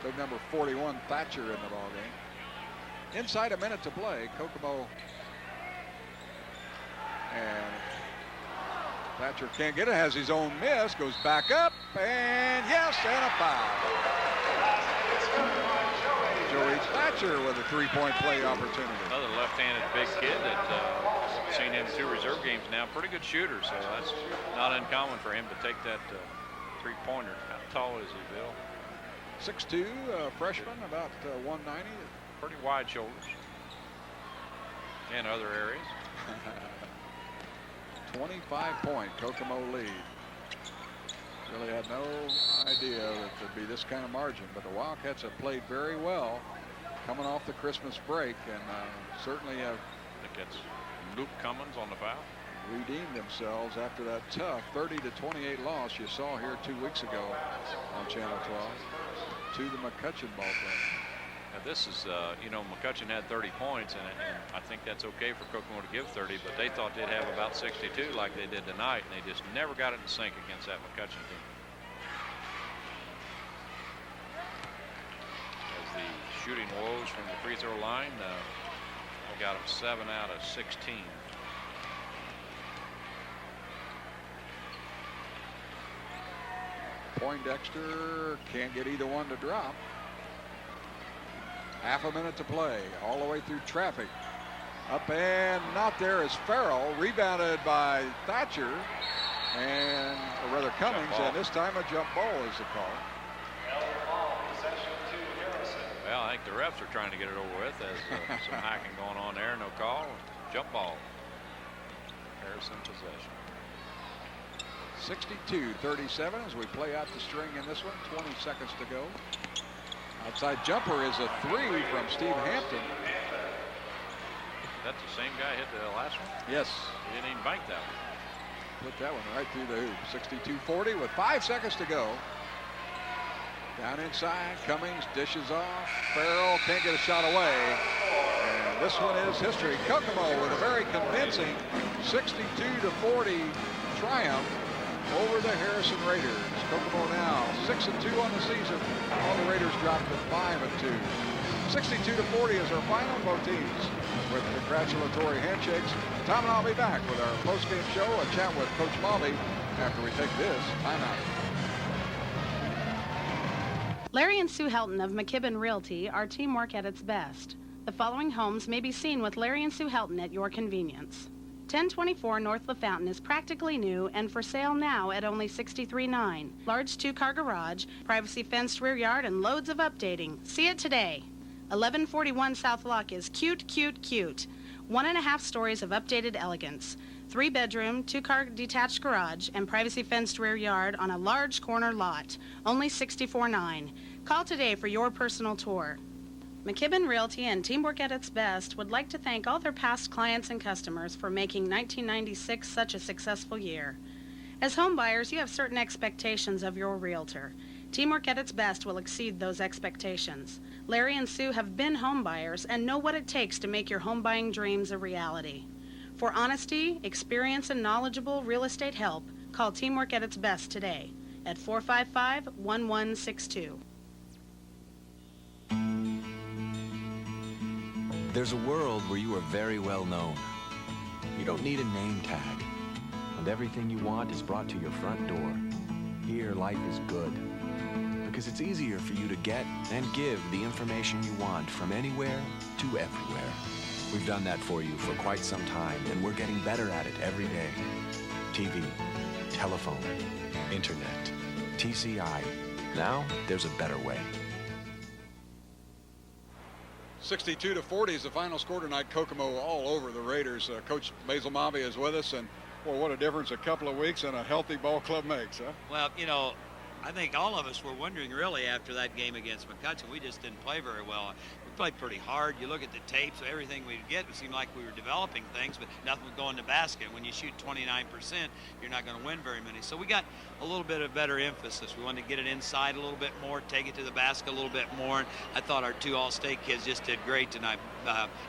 big number 41, Thatcher, in the ball game. Inside 1 minute to play, Kokomo, and Thatcher can't get it, has his own miss, goes back up, and yes, and a foul. Joey Thatcher with a three-point play opportunity. Another left-handed big kid that seen him in 2 reserve games now. Pretty good shooter, so that's not uncommon for him to take that three-pointer. How tall is he, Bill? 6'2", freshman, about 190. Pretty wide shoulders. In other areas. 25-point Kokomo lead. Really had no idea that there'd be this kind of margin, but the Wildcats have played very well coming off the Christmas break, and certainly have, I think that's Luke Cummins on the foul, redeemed themselves after that tough 30-28 loss you saw here 2 weeks ago on Channel 12 to the McCutcheon Ball Club. Now this is, you know, McCutcheon had 30 points, and I think that's okay for Kokomo to give 30, but they thought they'd have about 62 like they did tonight, and they just never got it in sync against that McCutcheon team. As the shooting woes from the free throw line, they got them 7 out of 16. Poindexter can't get either one to drop. Half a minute to play, all the way through traffic. Up and not there is Farrell, rebounded by Thatcher, and or rather Cummings, and this time a jump ball is the call. Well, I think the refs are trying to get it over with as some hacking going on there. No call, jump ball. Harrison possession. 62-37 as we play out the string in this one. 20 seconds to go. Outside jumper is a 3 from Steve Hampton. That's the same guy hit the last one? Yes. He didn't even bank that one. Put that one right through the hoop. 62-40 with 5 seconds to go. Down inside, Cummings dishes off. Farrell can't get a shot away. And this one is history. Kokomo with a very convincing 62-40 triumph over the Harrison Raiders. Kokomo now 6-2 on the season. All the Raiders dropped to 5-2. 62-40 is our final. Both teams with congratulatory handshakes. Tom and I'll be back with our post-game show, a chat with Coach Malby after we take this timeout. Larry and Sue Helton of McKibben Realty are teamwork at its best. The following homes may be seen with Larry and Sue Helton at your convenience. 1024 North LaFountain is practically new and for sale now at only $63,900. Large 2-car garage, privacy fenced rear yard, and loads of updating. See it today. 1141 South Lock is cute, cute, cute. 1.5 stories of updated elegance. 3-bedroom, 2-car detached garage, and privacy fenced rear yard on a large corner lot. Only $64,900. Call today for your personal tour. McKibben Realty and Teamwork at its Best would like to thank all their past clients and customers for making 1996 such a successful year. As home buyers, you have certain expectations of your realtor. Teamwork at its best will exceed those expectations. Larry and Sue have been home buyers and know what it takes to make your home buying dreams a reality. For honesty, experience, and knowledgeable real estate help, call Teamwork at its Best today at 455-1162. There's a world where you are very well known. You don't need a name tag, and everything you want is brought to your front door. Here, life is good, because it's easier for you to get and give the information you want from anywhere to everywhere. We've done that for you for quite some time, and we're getting better at it every day. TV, telephone, internet, TCI. Now, there's a better way. 62-40 is the final score tonight. Kokomo all over the Raiders. Coach Basil Malby is with us, and well, what a difference a couple of weeks and a healthy ball club makes, huh? Well, you know, I think all of us were wondering really after that game against McCutcheon, we just didn't play very well. We played pretty hard. You look at the tapes, everything we'd get, it seemed like we were developing things, but nothing would go in the basket. When you shoot 29%, you're not going to win very many. So we got a little bit of better emphasis. We wanted to get it inside a little bit more, take it to the basket a little bit more. And I thought our 2 All-State kids just did great tonight.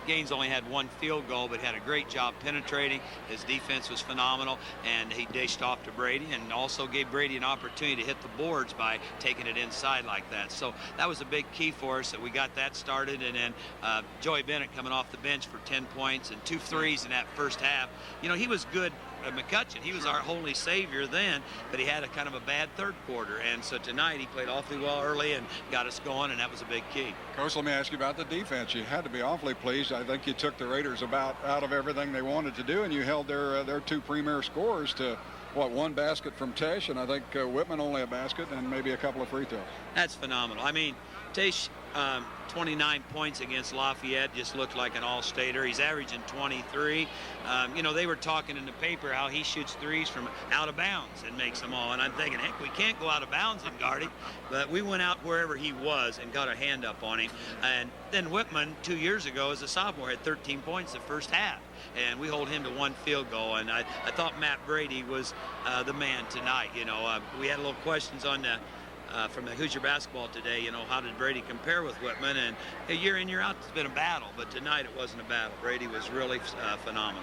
Gaines only had 1 field goal, but had a great job penetrating. His defense was phenomenal, and he dished off to Brady and also gave Brady an opportunity to hit the boards by taking it inside like that. So that was a big key for us that we got that started. And then Joey Bennett coming off the bench for 10 points and 2 threes in that first half. You know, he was good at McCutcheon. He was our holy savior then, but he had a kind of a bad third quarter. And so tonight he played awfully well early and got us going, and that was a big key. Coach, let me ask you about the defense. You had to be awfully pleased. I think you took the Raiders about out of everything they wanted to do, and you held their 2 premier scorers to, what, 1 basket from Tesh, and I think Whitman only a basket and maybe a couple of free throws. That's phenomenal. I mean, Tesh, 29 points against Lafayette, just looked like an all-stater. He's averaging 23. You know, they were talking in the paper how he shoots threes from out of bounds and makes them all. And I'm thinking, heck, we can't go out of bounds and guard him. But we went out wherever he was and got a hand up on him. And then Whitman, 2 years ago, as a sophomore, had 13 points the first half. And we hold him to 1 field goal. And I thought Matt Brady was the man tonight. You know, we had a little questions on the from the Hoosier basketball today, you know, how did Brady compare with Whitman? And year in, year out, it's been a battle, but tonight it wasn't a battle. Brady was really phenomenal.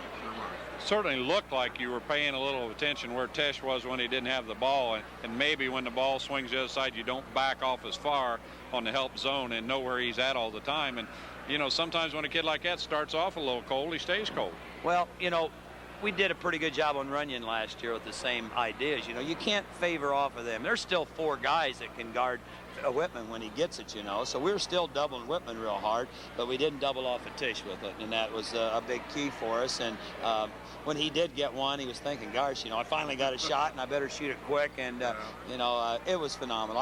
Certainly looked like you were paying a little attention where Tesh was when he didn't have the ball, and maybe when the ball swings the other side, you don't back off as far on the help zone and know where he's at all the time. And, you know, sometimes when a kid like that starts off a little cold, he stays cold. Well, you know, we did a pretty good job on Runyon last year with the same ideas. You know, you can't favor off of them. There's still 4 guys that can guard Whitman when he gets it, you know. So we were still doubling Whitman real hard, but we didn't double off of Tisch with it, and that was a big key for us. And when he did get one, he was thinking, gosh, you know, I finally got a shot, and I better shoot it quick. And, you know, it was phenomenal.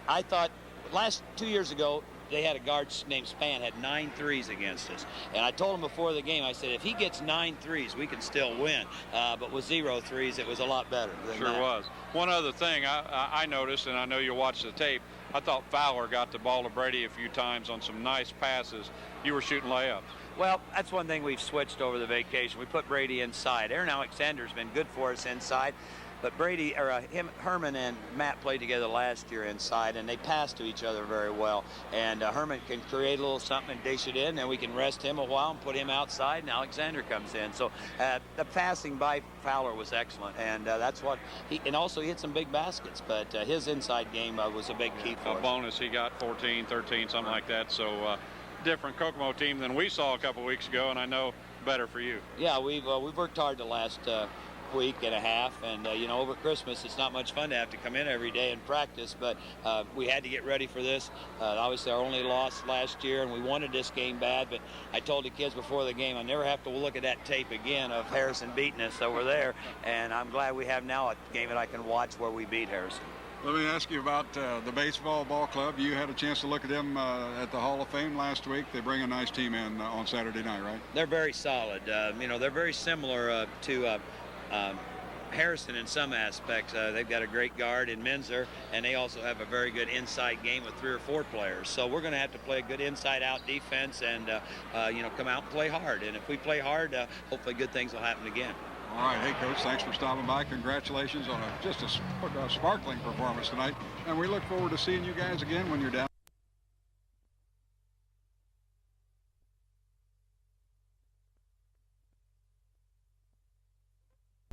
I thought last 2 years ago, they had a guard named Span, had 9 threes against us. And I told him before the game, I said, if he gets 9 threes, we can still win. But with 0 threes, it was a lot better than Sure that. was. One other thing I noticed, and I know you watched the tape, I thought Fowler got the ball to Brady a few times on some nice passes. You were shooting layups. Well, that's one thing we've switched over the vacation. We put Brady inside. Aaron Alexander's been good for us inside. But Brady, or Herman and Matt played together last year inside, and they pass to each other very well. And Herman can create a little something and dish it in, and we can rest him a while and put him outside, and Alexander comes in. So the passing by Fowler was excellent, and that's what he, and also he hit some big baskets, but his inside game was a big key for us. A bonus, he got 14, 13, something like that. So different Kokomo team than we saw a couple weeks ago, and I know better for you. Yeah, we've worked hard the last week and a half, and you know, over Christmas it's not much fun to have to come in every day and practice, but we had to get ready for this. Obviously our only loss last year, and we wanted this game bad, but I told the kids before the game I never have to look at that tape again of Harrison beating us over there, and I'm glad we have now a game that I can watch where we beat Harrison. Let me ask you about the baseball ball club. You had a chance to look at them at the Hall of Fame last week. They bring a nice team in on Saturday night, right? They're very solid. You know, they're very similar to Harrison in some aspects. They've got a great guard in Menzer, and they also have a very good inside game with 3 or 4 players. So we're going to have to play a good inside-out defense and, you know, come out and play hard. And if we play hard, hopefully good things will happen again. All right. Hey, Coach, thanks for stopping by. Congratulations on just a sparkling performance tonight. And we look forward to seeing you guys again when you're down.